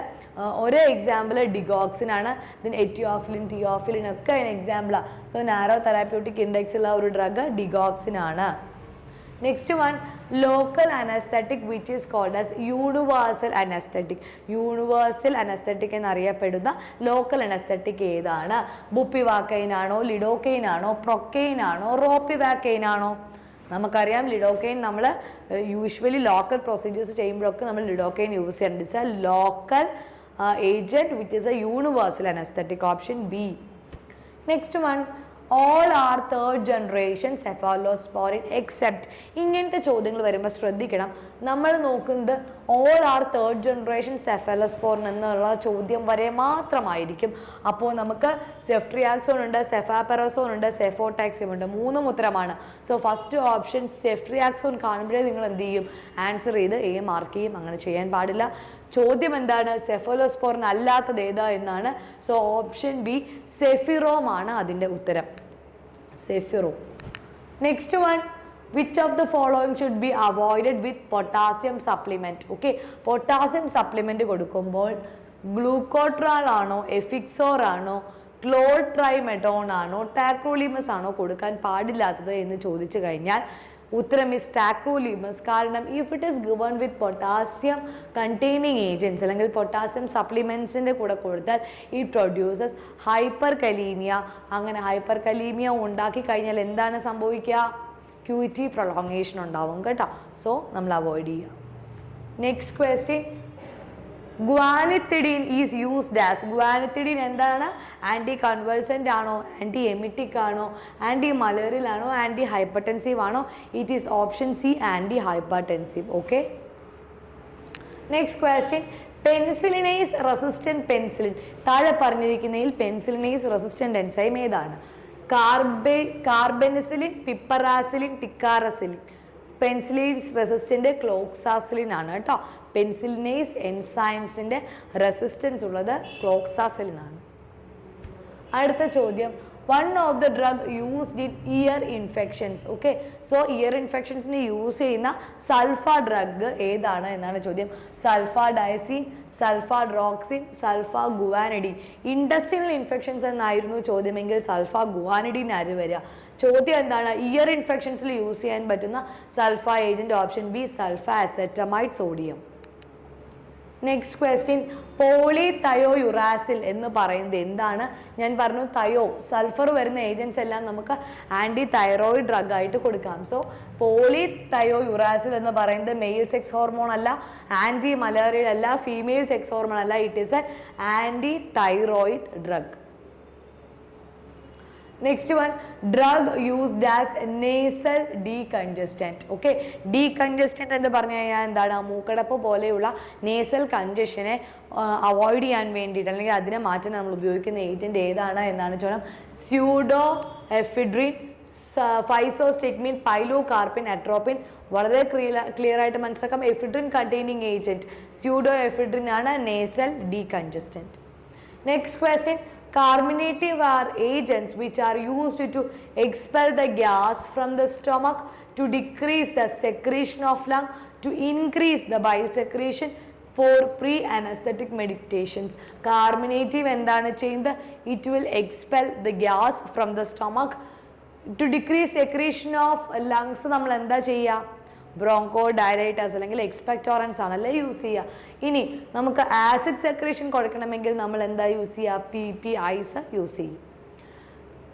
ഒരു എക്സാമ്പിൾ ഡിഗോക്സിൻ ആണ്. ദെൻ എറ്റിയോഫിലിൻ, തിയോഫിലിൻ ഒക്കെ അതിന് എക്സാമ്പിളാണ്. സോ നാരോ തെറാപ്യൂട്ടിക് ഇൻഡെക്സ് ഉള്ള ഒരു ഡ്രഗ് ഡിഗോക്സിൻ ആണ്. Next one, local anaesthetic which is called as universal anaesthetic. Universal anaesthetic എന്നറിയപ്പെടുന്ന ലോക്കൽ അനസ്തെറ്റിക് ഏതാണ്? ബുപ്പിവാക്കൈൻ ആണോ, ലിഡോക്കെയിൻ ആണോ, പ്രൊക്കെയിൻ ആണോ, റോപ്പിവാക്കൈൻ ആണോ? നമുക്കറിയാം ലിഡോക്കെയിൻ നമ്മൾ യൂഷ്വലി ലോക്കൽ പ്രൊസീജിയേഴ്സ് ചെയ്യുമ്പോഴൊക്കെ നമ്മൾ ലിഡോക്കെയിൻ യൂസ് ചെയ്യാറുണ്ട്. It's A local agent which is A universal anaesthetic. Option B. Next one, all are third generation cephalosporin except. ഇങ്ങനത്തെ ചോദ്യങ്ങൾ വരുമ്പോൾ ശ്രദ്ധിക്കണം. നമ്മൾ നോക്കുന്നത് all are third generation cephalosporin എന്നുള്ള ചോദ്യം വരെ മാത്രമായിരിക്കും. അപ്പോൾ നമുക്ക് സെഫ്ട്രിയാക്സോൺ ഉണ്ട്, സെഫാപെറസോൺ ഉണ്ട്, സെഫോടാക്സിം ഉണ്ട്. മൂന്നും ഉത്തരമാണ്. സോ ഫസ്റ്റ് ഓപ്ഷൻ സെഫ്ട്രിയാക്സോൺ കാണുമ്പോഴേ നിങ്ങൾ എന്ത് ചെയ്യും? ആൻസർ ചെയ്ത് എ മാർക്ക് ചെയ്യും. അങ്ങനെ ചെയ്യാൻ പാടില്ല. ചോദ്യം എന്താണ്? സെഫലോസ്പോറിൻ അല്ലാത്തത് ഏതാ എന്നാണ്. സോ ഓപ്ഷൻ ബി സെഫിറോം ആണ് അതിൻ്റെ ഉത്തരം. Cefpirome. Next one, which of the following should be avoided with potassium supplement? Okay, potassium supplement കൊടുക്കുമ്പോൾ ഗ്ലൂക്കോട്രാൾ ആണോ, എഫിക്സോർ ആണോ, ക്ലോട്രൈമെഡോൺ ആണോ, ടാക്രോലിമസ് ആണോ കൊടുക്കാൻ പാടില്ലാത്തത് എന്ന് ചോദിച്ചു കഴിഞ്ഞാൽ ഉത്തരം ഇസ് ടാക്രോലിമസ്. കാരണം if it is given with potassium containing agents അല്ലെങ്കിൽ പൊട്ടാസ്യം സപ്ലിമെൻറ്റ്സിൻ്റെ കൂടെ കൊടുത്താൽ ഇറ്റ് പ്രൊഡ്യൂസസ് ഹൈപ്പർ കലീമിയ. അങ്ങനെ ഹൈപ്പർ കലീമിയ ഉണ്ടാക്കി കഴിഞ്ഞാൽ എന്താണ് സംഭവിക്കുക? QT പ്രൊളോങ്ങേഷൻ ഉണ്ടാവും കേട്ടോ. സോ നമ്മൾ അവോയ്ഡ് ചെയ്യുക. Next question, guanethidine is used as. Guanethidine എന്താണ്? ആൻറ്റി കൺവൾസൻ്റ് ആണോ, ആൻറ്റി എമിറ്റിക് ആണോ, ആൻറ്റി മലേറിയൽ ആണോ, ആൻറ്റി ഹൈപ്പർടെൻസീവ് ആണോ? It is option C, anti hypertensive. Okay. Next question, penicillinase resistant penicillin. താഴെ പറഞ്ഞിരിക്കുന്നതിൽ പെൻസിലിനേസ് റെസിസ്റ്റൻറ്റ് എൻസൈം ഏതാണ്? കാർബെനിസിലിൻ, പിപ്പറാസിലിൻ, ടിക്കാറസിലിൻ. പെൻസിലിനേസ് റെസിസ്റ്റൻ്റ് ക്ലോക്സാസിലിൻ ആണ് കേട്ടോ. പെൻസിലിനേസ് എൻസൈംസിൻ്റെ റെസിസ്റ്റൻസ് ഉള്ളത് ക്ലോക്സാസിലിൻ ആണ്. അടുത്ത ചോദ്യം, One of the drug used in ear infections. Okay, so ear infections ni use ചെയ്യുന്ന സൾഫ ഡ്രഗ് ഏതാണ് എന്നാണ് ചോദ്യം. സൾഫാഡയസിൻ, സൾഫാഡ്രോക്സിൻ, സൾഫാഗുവാനിഡിൻ. ഇൻഡസ്ട്രിയൽ ഇൻഫെക്ഷൻസ് എന്നായിരുന്നു ചോദ്യമെങ്കിൽ സൾഫാഗുവാനിഡിൻ ആര് വരിക? ചോദ്യം എന്താണ്? ഇയർ ഇൻഫെക്ഷൻസിൽ യൂസ് ചെയ്യാൻ പറ്റുന്ന sulfa agent. Option B sulfacetamide sodium. Next question, propylthiouracil എന്ന് പറയുന്നത് എന്താണ്? ഞാൻ പറഞ്ഞു തയോ സൾഫർ വരുന്ന ഏജൻസ് എല്ലാം നമുക്ക് ആൻറ്റി തൈറോയിഡ് ഡ്രഗ് ആയിട്ട് കൊടുക്കാം. സോ പോളിതയോയുറാസിൽ എന്ന് പറയുന്നത് മെയിൽ സെക്സ് ഹോർമോൺ അല്ല, ആൻറ്റി മലേറിയ അല്ല, ഫീമെയിൽ സെക്സ് ഹോർമോൺ അല്ല, it is a anti thyroid drug. Next one, drug used as nasal decongestant. Okay, decongestant എന്ന് പറഞ്ഞു കഴിഞ്ഞാൽ എന്താണ്? മൂക്കടപ്പ് പോലെയുള്ള നേസൽ കൺജഷനെ അവോയ്ഡ് ചെയ്യാൻ വേണ്ടിയിട്ട് അല്ലെങ്കിൽ അതിനെ മാറ്റാൻ നമ്മൾ ഉപയോഗിക്കുന്ന ഏജന്റ് ഏതാണ് എന്നാണ് ചോദ്യം. Pseudoephedrine, physostigmine, pilocarpine, atropine. വളരെ ക്ലിയർ ആയിട്ട് മനസ്സിലാക്കാം. Ephedrine containing agent pseudoephedrine ആണ് nasal decongestant. Next question, carminative are agents which are used to expel the gas from the stomach, to decrease the secretion of lung, to increase the bile secretion for pre-anesthetic meditations. Carminative എന്താണ് ചെയ്യുന്നത്? It will expel the gas from the stomach. To decrease secretion of lungs നമ്മൾ എന്താ ചെയ്യുക? Broncho ഡയലൈറ്റേഴ്സ് അല്ലെങ്കിൽ എക്സ്പെക്ടോറൻസ് ആണല്ലേ use ചെയ്യുക. ഇനി നമുക്ക് ആസിഡ് സെക്രീഷൻ കൊടുക്കണമെങ്കിൽ നമ്മൾ എന്താ യൂസ് ചെയ്യുക? PPIs യൂസ് ചെയ്യും.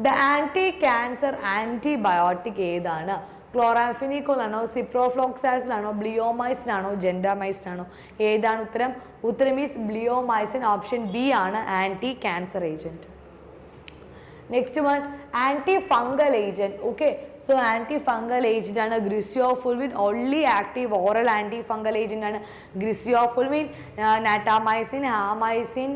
ദ ആൻറ്റി ക്യാൻസർ ആൻറ്റിബയോട്ടിക് ഏതാണ്? ക്ലോറാംഫെനിക്കോൾ ആണോ, സിപ്രോഫ്ലോക്സാസിൻ ആണോ, ബ്ലിയോമൈസിൻ ആണോ, ജെൻഡാമൈസിൻ ആണോ? ഏതാണ് ഉത്തരം? ഉത്തരം ഈസ് ബ്ലിയോമൈസിൻ. ഓപ്ഷൻ ബി ആണ് anti cancer agent. Next one, anti fungal agent. Okay, so anti fungal agent ആണ് griseofulvin. Only active oral anti fungal agent ആണ് ഗ്രിസിയോഫുൾവിൻ. നാറ്റാമൈസിൻ, ഹാമൈസിൻ,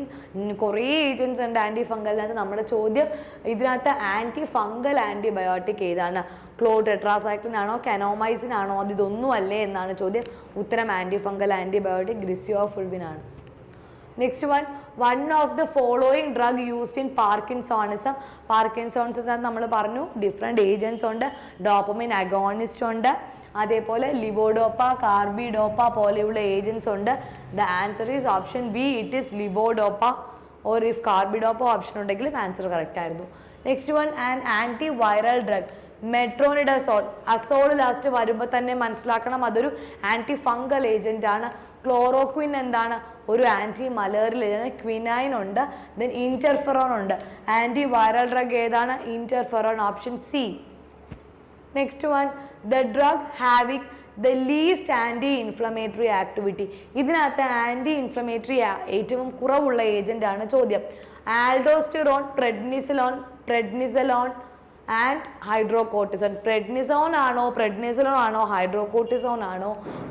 കുറേ ഏജൻസ് ഉണ്ട് ആൻറ്റി ഫംഗലിനകത്ത്. നമ്മുടെ ചോദ്യം ഇതിനകത്ത് ആൻറ്റി ഫംഗൽ ആൻറ്റിബയോട്ടിക് ഏതാണ്? ക്ലോടെട്രാസൈക്ലിൻ ആണോ, കനോമൈസിൻ ആണോ? അതിതൊന്നും അല്ലേ എന്നാണ് ചോദ്യം. ഉത്തരം ആൻറ്റി ഫംഗൽ ആൻറ്റിബയോട്ടിക് ഗ്രിസിയോഫുൾവിൻ ആണ്. Next one, one of the following drug used in parkinsonism. Parkinsonism നമ്മൾ പറഞ്ഞു ഡിഫറെൻറ്റ് ഏജൻസ് ഉണ്ട്. ഡോപ്പമിൻ അഗോണിസ്റ്റ് ഉണ്ട്, അതേപോലെ ലിവോഡോപ്പ, കാർബിഡോപ്പ പോലെയുള്ള ഏജൻസ് ഉണ്ട്. The answer is option B, it is levodopa. Or if carbidopa option ഉണ്ടെങ്കിലും answer correct ആയിരുന്നു. Next one, and anti viral drug metronidazole. Azole last വരുമ്പോൾ തന്നെ മനസ്സിലാക്കണം അതൊരു ആൻറ്റി ഫംഗൽ ഏജന്റ് ആണ്. ക്ലോറോക്വിൻ എന്താണ്? ഒരു ആൻറ്റി മലേറിയൽ ഏജന്റ്. ക്വിനൈൻ ഉണ്ട്, ദെൻ ഇന്റർഫെറോൺ ഉണ്ട്. ആൻറ്റി വൈറൽ ഡ്രഗ് ഏതാണ്? Interferon. Option C. Next one, the drug having the least anti inflammatory activity. ഇതിനകത്ത് ആൻറ്റി ഇൻഫ്ലമേറ്ററി ഏറ്റവും കുറവുള്ള ഏജന്റ് ആണ് ചോദ്യം. Aldosterone, prednisolone and hydrocortisone. Prednisolone ആണോ ഹൈഡ്രോകോർട്ടിസോൺ ആണോ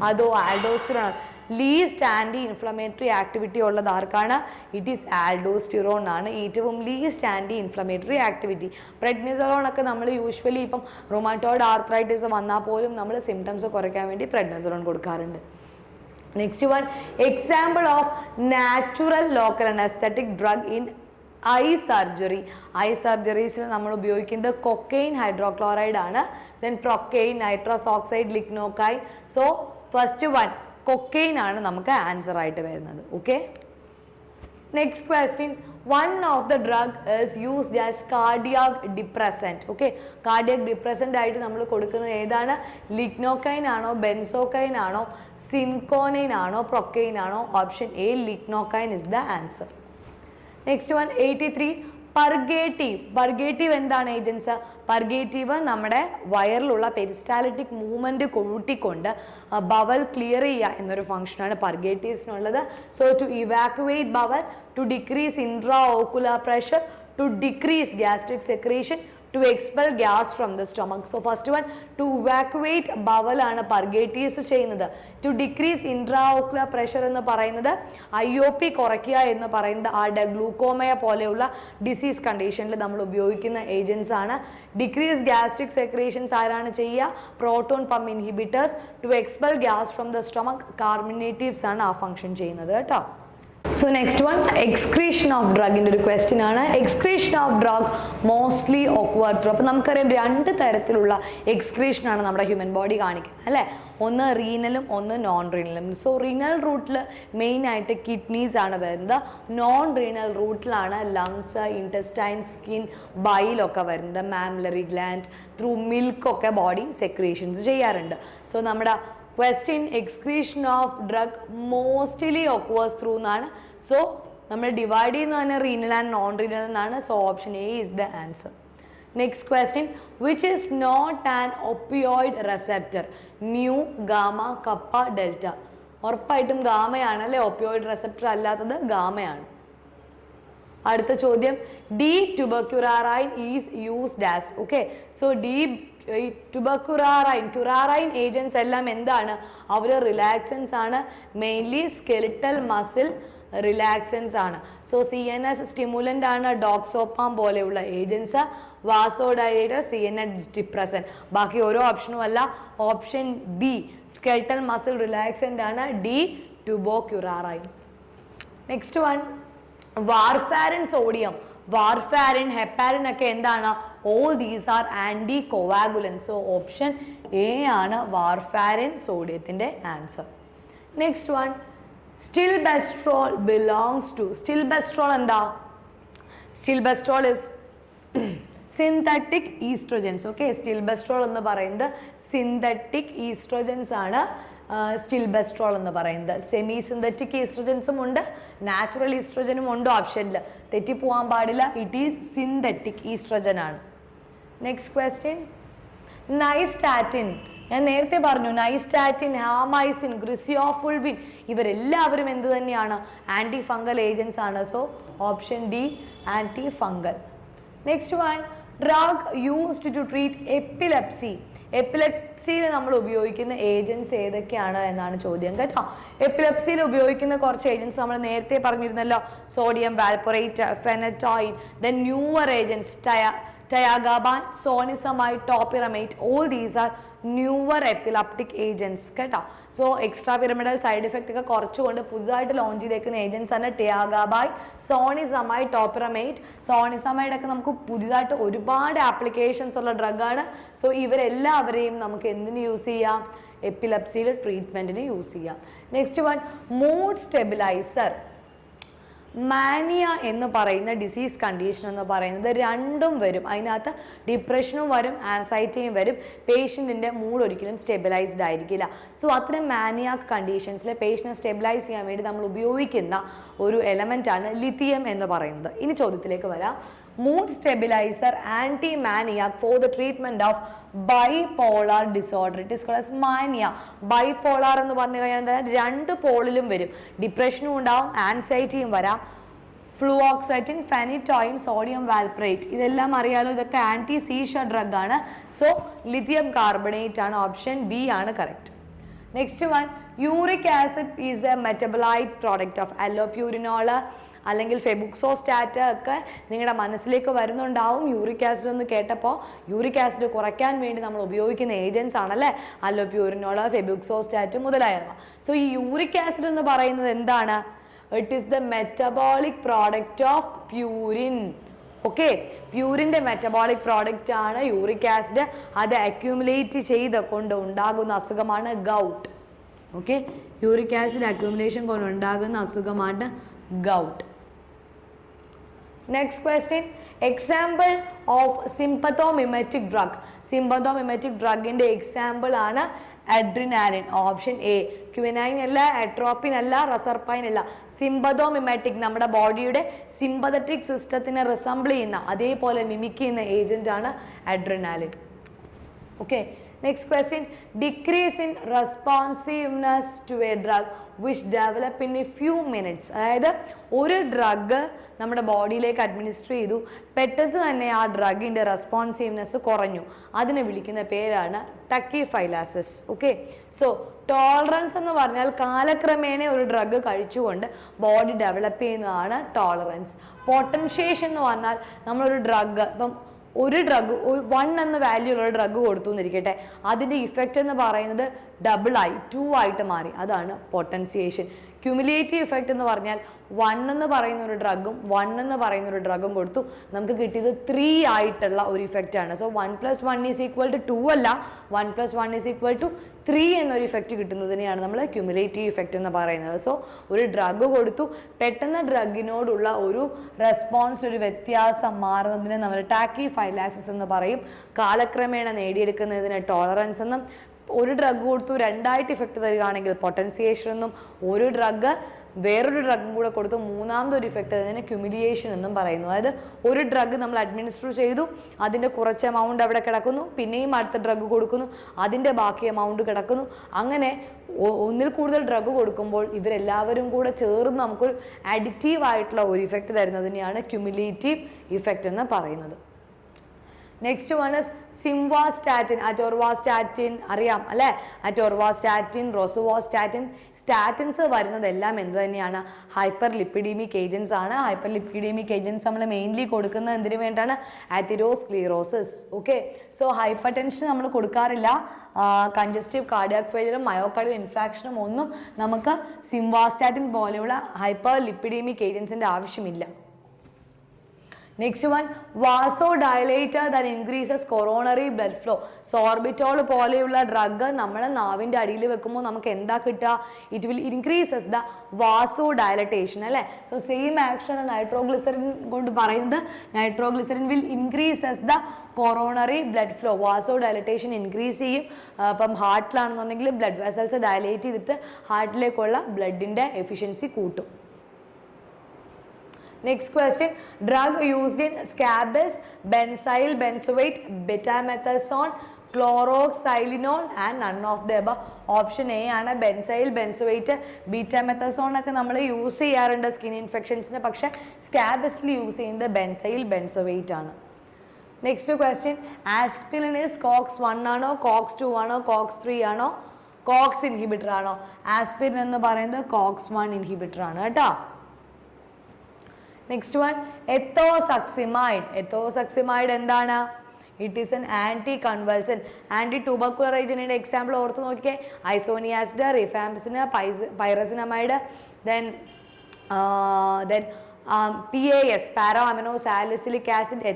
അതോ ആൽഡോസ്റ്റിറോൺ ആണോ? ലീസ്റ്റ് ആൻറ്റി ഇൻഫ്ലമേറ്ററി ആക്ടിവിറ്റി ഉള്ളത് ആർക്കാണ്? ഇറ്റ് ഈസ് ആൽഡോസ്റ്റിറോൺ ആണ് ഏറ്റവും ലീസ്റ്റ് ആൻറ്റി ഇൻഫ്ലമേറ്ററി ആക്ടിവിറ്റി. പ്രെഡ്നിസലോൺ ഒക്കെ നമ്മൾ യൂഷ്വലി ഇപ്പം റൊമാറ്റോയിഡ് ആർത്രൈറ്റിസ് വന്നാൽ പോലും നമ്മൾ സിംറ്റംസ് കുറയ്ക്കാൻ വേണ്ടി പ്രെഡ്നിസലോൺ കൊടുക്കാറുണ്ട്. Next one, example of natural local anaesthetic drug in eye surgery. Eye സർജറീസിൽ നമ്മൾ ഉപയോഗിക്കുന്നത് കൊക്കെയിൻ ഹൈഡ്രോക്ലോറൈഡ് ആണ്. Then procaine, nitrous oxide, lignocaine. So first one cocaine ആണ് നമുക്ക് ആൻസർ ആയിട്ട് വരുന്നത്. Okay, next question, one of the drug is used as cardiac depressant. Okay, cardiac depressant ആയിട്ട് നമ്മൾ കൊടുക്കുന്നത് ഏതാണ്? ലിഗ്നോകൈൻ ആണോ, ബെൻസോകൈൻ ആണോ, സിൻകോനൈൻ ആണോ, പ്രൊക്കെയിൻ ആണോ? Option A, lignocaine is the answer. Next one, 83, purgative. Purgative എന്താണ് ഏജൻസ്? പർഗേറ്റീവ് നമ്മുടെ വയറിലുള്ള പെരിസ്റ്റാലിറ്റിക് മൂവ്മെൻറ്റ് കൂട്ടിക്കൊണ്ട് ബവൽ ക്ലിയർ ചെയ്യുക എന്നൊരു ഫംഗ്ഷനാണ് പർഗേറ്റീവ്സിനുള്ളത്. So to evacuate bowel, to decrease intraocular pressure, to decrease gastric secretion, to expel gas from the stomach. So first one, to evacuate bowel ആണ് പർഗേറ്റീവ്സ് ചെയ്യുന്നത്. To decrease intraocular pressure എന്ന് പറയുന്നത് IOP കുറയ്ക്കുക എന്ന് പറയുന്നത് ആ ഗ്ലൂക്കോമയ പോലെയുള്ള ഡിസീസ് കണ്ടീഷനിൽ നമ്മൾ ഉപയോഗിക്കുന്ന ഏജൻസ് ആണ്. ഡിക്രീസ് ഗ്യാസ്ട്രിക് സെക്രീഷൻസ് ആരാണ് ചെയ്യുക? Proton pump inhibitors. To expel gas from the stomach, carminatives ആണ് ആ ഫംഗ്ഷൻ ചെയ്യുന്നത് കേട്ടോ. So next one excretion of ഡ്രഗിൻ്റെ ഒരു ക്വസ്റ്റ്യൻ ആണ്. Excretion of drug mostly occur through. അപ്പോൾ നമുക്കറിയാം 2 തരത്തിലുള്ള എക്സ്ക്രീഷനാണ് നമ്മുടെ ഹ്യൂമൻ ബോഡി കാണിക്കുന്നത് അല്ലേ. ഒന്ന് റീനലും ഒന്ന് നോൺ റീനലും. സോ റീനൽ റൂട്ടിൽ മെയിനായിട്ട് കിഡ്നീസ് ആണ് വരുന്നത്. നോൺ റീനൽ റൂട്ടിലാണ് ലങ്സ്, ഇൻറ്റസ്റ്റൈൻ, സ്കിൻ, ബൈലൊക്കെ വരുന്നത്. മാമിലറി ഗ്ലാൻഡ് ത്രൂ മിൽക്കൊക്കെ ബോഡി സെക്രീഷൻസ് ചെയ്യാറുണ്ട്. സോ നമ്മുടെ question excretion of drug mostly occurs through എന്നാണ്. സോ നമ്മൾ ഡിവൈഡ് ചെയ്യുന്നത് തന്നെ റീനൽ ആൻഡ് നോൺ റീനൽ എന്നാണ്. So option A is the answer. Next question which is not an opioid receptor? Mu, gamma, kappa, delta. ഉറപ്പായിട്ടും ഗാമയാണ് അല്ലേ. Opioid receptor അല്ലാത്തത് ഗാമയാണ്. അടുത്ത ചോദ്യം D tubocurarine is used as. Okay, so D curarine agents എല്ലാം എന്താണ്? അവർ റിലാക്സൻസ് ആണ്. മെയിൻലി സ്കെലിറ്റൽ മസിൽ റിലാക്സൻസ് ആണ്. സോ CNS സ്റ്റിമുലൻ്റ് ആണ്. ഡോക്സോപ്പാം പോലെയുള്ള ഏജൻസ്. Vasodilator, CNS depressant. ബാക്കി ഓരോ ഓപ്ഷനും അല്ല. Option B skeletal muscle relaxant ആണ്. D tubocurarine. Next one warfarin, sodium. Warfarin, heparin ഒക്കെ എന്താണ്? All these are anticoagulants. So option A ആണ് വാർഫാരിൻ സോഡിയത്തിൻ്റെ answer. Next one stilboestrol belongs to. Stilboestrol എന്താ? Stilboestrol is synthetic oestrogens. Okay, stilboestrol എന്ന് പറയുന്നത് synthetic oestrogens ആണ്. സ്റ്റിൽബെസ്ട്രോൾ എന്ന് പറയുന്നത് സെമി സിന്തറ്റിക് ഈസ്ട്രോജൻസും ഉണ്ട്, നാച്ചുറൽ ഈസ്ട്രോജനും ഉണ്ട്. ഓപ്ഷനിൽ തെറ്റിപ്പോവാൻ പാടില്ല. ഇറ്റ് ഈസ് സിന്തറ്റിക് ഈസ്ട്രോജൻ ആണ്. Next question nystatin. ഞാൻ നേരത്തെ പറഞ്ഞു നൈസ്റ്റാറ്റിൻ, ഹാമൈസിൻ, ഗ്രിസിയോഫുൾവിൻ ഇവരെല്ലാവരും എന്ത് തന്നെയാണ്? ആൻറ്റി ഫംഗൽ ഏജൻസ് ആണ്. So option D antifungal. Next one drug used to treat epilepsy. എപ്പിലെപ്സിയിൽ നമ്മൾ ഉപയോഗിക്കുന്ന ഏജൻസ് ഏതൊക്കെയാണ് എന്നാണ് ചോദ്യം കേട്ടോ. എപ്പിലെപ്സിയിൽ ഉപയോഗിക്കുന്ന കുറച്ച് ഏജൻസ് നമ്മൾ നേരത്തെ പറഞ്ഞിരുന്നല്ലോ. Sodium valproate, phenytoin, then newer agents tiagabine, zonisamide, topiramate. All these are newer epileptic agents കേട്ടോ. So extra pyramidal side effect ഒക്കെ കുറച്ചുകൊണ്ട് പുതുതായിട്ട് ലോഞ്ച് ചെയ്തേക്കുന്ന ഏജൻസ് ആണ് ടയാഗാബായ്, സോണിസമൈഡ്, ടോപ്പിറമേറ്റ്. സോണിസമൈഡ് ഒക്കെ നമുക്ക് പുതിയതായിട്ട് ഒരുപാട് ആപ്ലിക്കേഷൻസ് ഉള്ള ഡ്രഗാണ്. സോ ഇവരെല്ലാവരെയും നമുക്ക് എന്തിന് യൂസ് ചെയ്യാം? എപ്പിലെപ്സിയിൽ ട്രീറ്റ്മെൻറ്റിന് യൂസ് ചെയ്യാം. Next one mood stabiliser. Mania എന്ന് പറയുന്ന ഡിസീസ് കണ്ടീഷൻ എന്ന് പറയുന്നത് രണ്ടും വരും. അതിനകത്ത് ഡിപ്രഷനും വരും, ആൻസൈറ്റിയും വരും. പേഷ്യൻറ്റിൻ്റെ മൂഡ് ഒരിക്കലും സ്റ്റെബിലൈസ്ഡ് ആയിരിക്കില്ല. സോ അത്തരം മാനിയാക് കണ്ടീഷൻസിൽ പേഷ്യൻറ്റിനെ സ്റ്റെബിലൈസ് ചെയ്യാൻ വേണ്ടി നമ്മൾ ഉപയോഗിക്കുന്ന ഒരു എലമെൻ്റാണ് ലിത്തിയം എന്ന് പറയുന്നത്. ഇനി ചോദ്യത്തിലേക്ക് വരാം. Mood stabiliser antimanic for the treatment of bipolar disorder. It is called as mania. Bipolar എന്ന് പറഞ്ഞു കഴിഞ്ഞാൽ 2 പോളിലും വരും. ഡിപ്രഷനും ഉണ്ടാവും, ആൻസൈറ്റിയും വരാം. ഫ്ലൂഓക്സൈറ്റിൻ, ഫെനിറ്റോയിൻ, സോഡിയം വാൽപ്രേറ്റ് ഇതെല്ലാം അറിയാലോ. ഇതൊക്കെ ആൻറ്റി സീഷർ ഡ്രഗ് ആണ്. സോ ലിഥിയം കാർബണേറ്റ് ആണ്. ഓപ്ഷൻ ബി ആണ് correct. Next one uric acid is a metabolite product of allopurinol അല്ലെങ്കിൽ ഫെബുക്സോസ്റ്റാറ്റ് ഒക്കെ നിങ്ങളുടെ മനസ്സിലേക്ക് വരുന്നുണ്ടാവും. യൂറിക് ആസിഡ് എന്ന് കേട്ടപ്പോൾ യൂറിക് ആസിഡ് കുറയ്ക്കാൻ വേണ്ടി നമ്മൾ ഉപയോഗിക്കുന്ന ഏജൻസ് ആണല്ലേ അലോപ്യൂരിനോൾ, ഫെബുക്സോസ്റ്റാറ്റ് മുതലായവ. സോ ഈ യൂറിക് ആസിഡ് എന്ന് പറയുന്നത് എന്താണ്? It is the metabolic product of purine. Okay, പ്യൂരിൻ്റെ മെറ്റബോളിക് പ്രോഡക്റ്റ് ആണ് യൂറിക് ആസിഡ്. അത് അക്യൂമുലേറ്റ് ചെയ്ത് കൊണ്ട് ഉണ്ടാകുന്ന അസുഖമാണ് gout. Okay, uric acid accumulation കൊണ്ട് ഉണ്ടാകുന്ന അസുഖമാണ് gout. Next question example of sympathomimetic drug. Sympathomimetic ഡ്രഗിൻ്റെ എക്സാമ്പിൾ ആണ് അഡ്രിനാലിൻ. Option A. ക്വിനൈൻ അല്ല, അട്രോപ്പിൻ അല്ല, റസർപൈൻ അല്ല. സിമ്പത്തോമിമെറ്റിക് നമ്മുടെ ബോഡിയുടെ സിമ്പതറ്റിക് സിസ്റ്റത്തിനെ റിസംബിൾ ചെയ്യുന്ന അതേപോലെ മിമിക് ചെയ്യുന്ന ഏജന്റ് ആണ് adrenaline. Okay, next question decrease in responsiveness to a drug which develop in a few minutes. അതായത് ഒരു ഡ്രഗ് നമ്മുടെ ബോഡിയിലേക്ക് അഡ്മിനിസ്റ്റർ ചെയ്തു, പെട്ടെന്ന് തന്നെ ആ ഡ്രഗിൻ്റെ റെസ്പോൺസീവ്നെസ് കുറഞ്ഞു. അതിനെ വിളിക്കുന്ന പേരാണ് ടക്കിഫൈലാസിസ്. ഓക്കെ, സോ ടോളറൻസ് എന്ന് പറഞ്ഞാൽ കാലക്രമേണ ഒരു ഡ്രഗ് കഴിച്ചുകൊണ്ട് ബോഡി ഡെവലപ്പ് ചെയ്യുന്നതാണ് ടോളറൻസ്. പൊട്ടൻഷ്യേഷൻ എന്ന് പറഞ്ഞാൽ നമ്മളൊരു ഡ്രഗ് ഇപ്പം ഒരു ഡ്രഗ് 1 എന്ന വാല്യൂ ഉള്ള ഡ്രഗ് കൊടുത്തു എന്നിരിക്കട്ടെ, അതിൻ്റെ ഇഫക്റ്റ് എന്ന് പറയുന്നത് ഡബിളായി 2 ആയിട്ട് മാറി. അതാണ് പൊട്ടൻസിയേഷൻ. ക്യുമുലേറ്റീവ് ഇഫക്റ്റ് എന്ന് പറഞ്ഞാൽ 1 എന്ന് പറയുന്ന ഒരു ഡ്രഗും 1 എന്ന് പറയുന്ന ഒരു ഡ്രഗും കൊടുത്തു, നമുക്ക് കിട്ടിയത് 3 ആയിട്ടുള്ള ഒരു ഇഫക്റ്റ് ആണ്. സോ 1 + 1 = 2 അല്ല, 1 + 1 = 3 എന്നൊരു ഇഫക്റ്റ് കിട്ടുന്നതിനെയാണ് നമ്മൾ ക്യുമുലേറ്റീവ് ഇഫക്റ്റ് എന്ന് പറയുന്നത്. സോ ഒരു ഡ്രഗ് കൊടുത്തു, പെട്ടെന്ന് ഡ്രഗിനോടുള്ള ഒരു റെസ്പോൺസ്, ഒരു വ്യത്യാസം മാറുന്നതിനെ നമ്മൾ ടാക്കിഫൈലാക്സിസ് എന്ന് പറയും. കാലക്രമേണ നേടിയെടുക്കുന്നതിന് ടോളറൻസ് എന്നും, ഒരു ഡ്രഗ് കൊടുത്തു 2 ആയിട്ട് ഇഫക്റ്റ് തരികയാണെങ്കിൽ പൊട്ടൻസിയേഷൻ എന്നും, ഒരു ഡ്രഗ് വേറൊരു ഡ്രഗും കൂടെ കൊടുത്തു മൂന്നാമതൊരു ഇഫക്റ്റ് അതിനെ ക്യുമുലിയേഷൻ എന്നും പറയുന്നു. അതായത് ഒരു ഡ്രഗ് നമ്മൾ അഡ്മിനിസ്റ്റർ ചെയ്തു, അതിൻ്റെ കുറച്ച് എമൗണ്ട് അവിടെ കിടക്കുന്നു, പിന്നെയും അടുത്ത ഡ്രഗ് കൊടുക്കുന്നു, അതിൻ്റെ ബാക്കി എമൗണ്ട് കിടക്കുന്നു. അങ്ങനെ ഒന്നിൽ കൂടുതൽ ഡ്രഗ് കൊടുക്കുമ്പോൾ ഇവരെല്ലാവരും കൂടെ ചേർന്ന് നമുക്കൊരു അഡിക്റ്റീവ് ആയിട്ടുള്ള ഒരു ഇഫക്റ്റ് തരുന്നതിനെയാണ് ക്യുമുലേറ്റീവ് ഇഫക്റ്റ് എന്ന് പറയുന്നത്. Next one is simvastatin, atorvastatin അറിയാം അല്ലേ? Atorvastatin, rosuvastatin. സ്റ്റാറ്റിൻസ് വരുന്നതെല്ലാം എന്ത് തന്നെയാണ്? ഹൈപ്പർ ലിപ്പിഡീമിക് ഏജൻസ് ആണ്. ഹൈപ്പർ ലിപ്പിഡീമിക് ഏജൻസ് നമ്മൾ മെയിൻലി കൊടുക്കുന്നത് എന്തിനു വേണ്ടിയാണ്? Atherosclerosis. Okay, so hypertension നമ്മൾ കൊടുക്കാറില്ല. കൺജസ്റ്റീവ് കാർഡിയാക് ഫെയിലിയറും മയോകാർഡിയൽ ഇൻഫാക്ഷനും ഒന്നും നമുക്ക് സിംവാസ്റ്റാറ്റിൻ പോലെയുള്ള ഹൈപ്പർ ലിപ്പിഡീമിക് ഏജൻസിൻ്റെ ആവശ്യമില്ല. Next one, vasodilator that increases coronary blood flow. Sorbitol പോലെയുള്ള ഡ്രഗ് നമ്മൾ നാവിൻ്റെ അടിയിൽ വെക്കുമ്പോൾ നമുക്ക് എന്താ കിട്ടുക? It will increases the vasodilatation അല്ലേ? സോ സെയിം ആക്ഷൻ നൈട്രോഗ്ലിസറിൻ കൊണ്ട് പറയുന്നത്, nitroglycerin will increases the coronary blood flow. Vasodilatation increase ചെയ്യും. ഇപ്പം ഹാർട്ടിലാണെന്നുണ്ടെങ്കിൽ ബ്ലഡ് വെസൽസ് ഡയലേറ്റ് ചെയ്തിട്ട് ഹാർട്ടിലേക്കുള്ള ബ്ലഡിൻ്റെ എഫിഷ്യൻസി കൂട്ടും. Next question, drug used in scabies, benzyl benzoate, betamethasone, chloroxylenol and none of the above. Option A ആണ് ബെൻസൈൽ ബെൻസോയേറ്റ്. ബീറ്റാമെത്തസോൺ ഒക്കെ നമ്മൾ യൂസ് ചെയ്യാറുണ്ട് സ്കിൻ ഇൻഫെക്ഷൻസിന്, പക്ഷേ സ്കാബിസിൽ യൂസ് ചെയ്യുന്നത് ബെൻസൈൽ ബെൻസോയേറ്റ് ആണ്. Next question, aspirin is COX 1 ആണോ, കോക്സ് 2 ആണോ, കോക്സ് 3 ആണോ, കോക്സ് ഇൻഹിബിറ്റർ ആണോ? ആസ്പിരിൻ എന്ന് പറയുന്നത് കോക്സ് 1 ഇൻഹിബിറ്റർ ആണ് കേട്ടോ. Next one, ethosuximide. എത്തോസക്സിമൈഡ് എന്താണ്? It is an anticonvulsant. Antitubercular ഏജന്റിന്റെ എക്സാമ്പിൾ ഓർത്ത് നോക്കിയേ. Isoniazid, rifampicin, pyrazinamide, then PAS, para amino salicylic acid,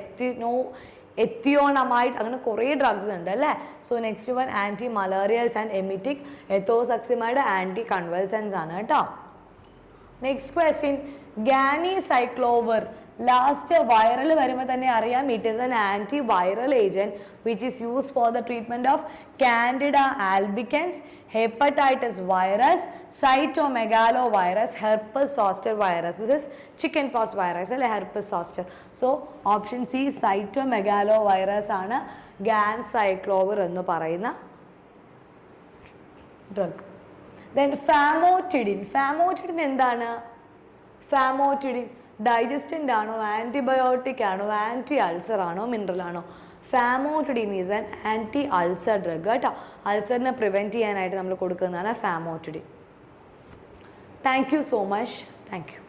ethionamide, അങ്ങനെ കുറേ ഡ്രഗ്സ് ഉണ്ട് അല്ലേ? So next one, antimalarials and emetic. Ethosuximide anticonvulsants ആണ് കേട്ടോ. Next question, ganciclovir. Last viral വരുമ്പോൾ തന്നെ അറിയാം, it is an anti viral agent which is used for the treatment of candida albicans, hepatitis virus, cytomegalovirus, herpes zoster virus. This is chickenpox virus അല്ലെ, herpes zoster. So option C cytomegalovirus ആണ് ganciclovir എന്ന് പറയുന്ന drug. Then ഫാമോറ്റിഡിൻ. ഫാമോറ്റിഡിൻ എന്താണ്? ഫാമോറ്റിഡിൻ ഡൈജസ്റ്റൻ്റ് ആണോ, antibiotic ആണോ, anti ulcer ആണോ, mineral ആണോ? Famotidine is an antiulcer drug കേട്ടോ. അൾസറിനെ പ്രിവെൻറ്റ് ചെയ്യാനായിട്ട് നമ്മൾ കൊടുക്കുന്നതാണ് famotidine. Thank you so much. Thank U.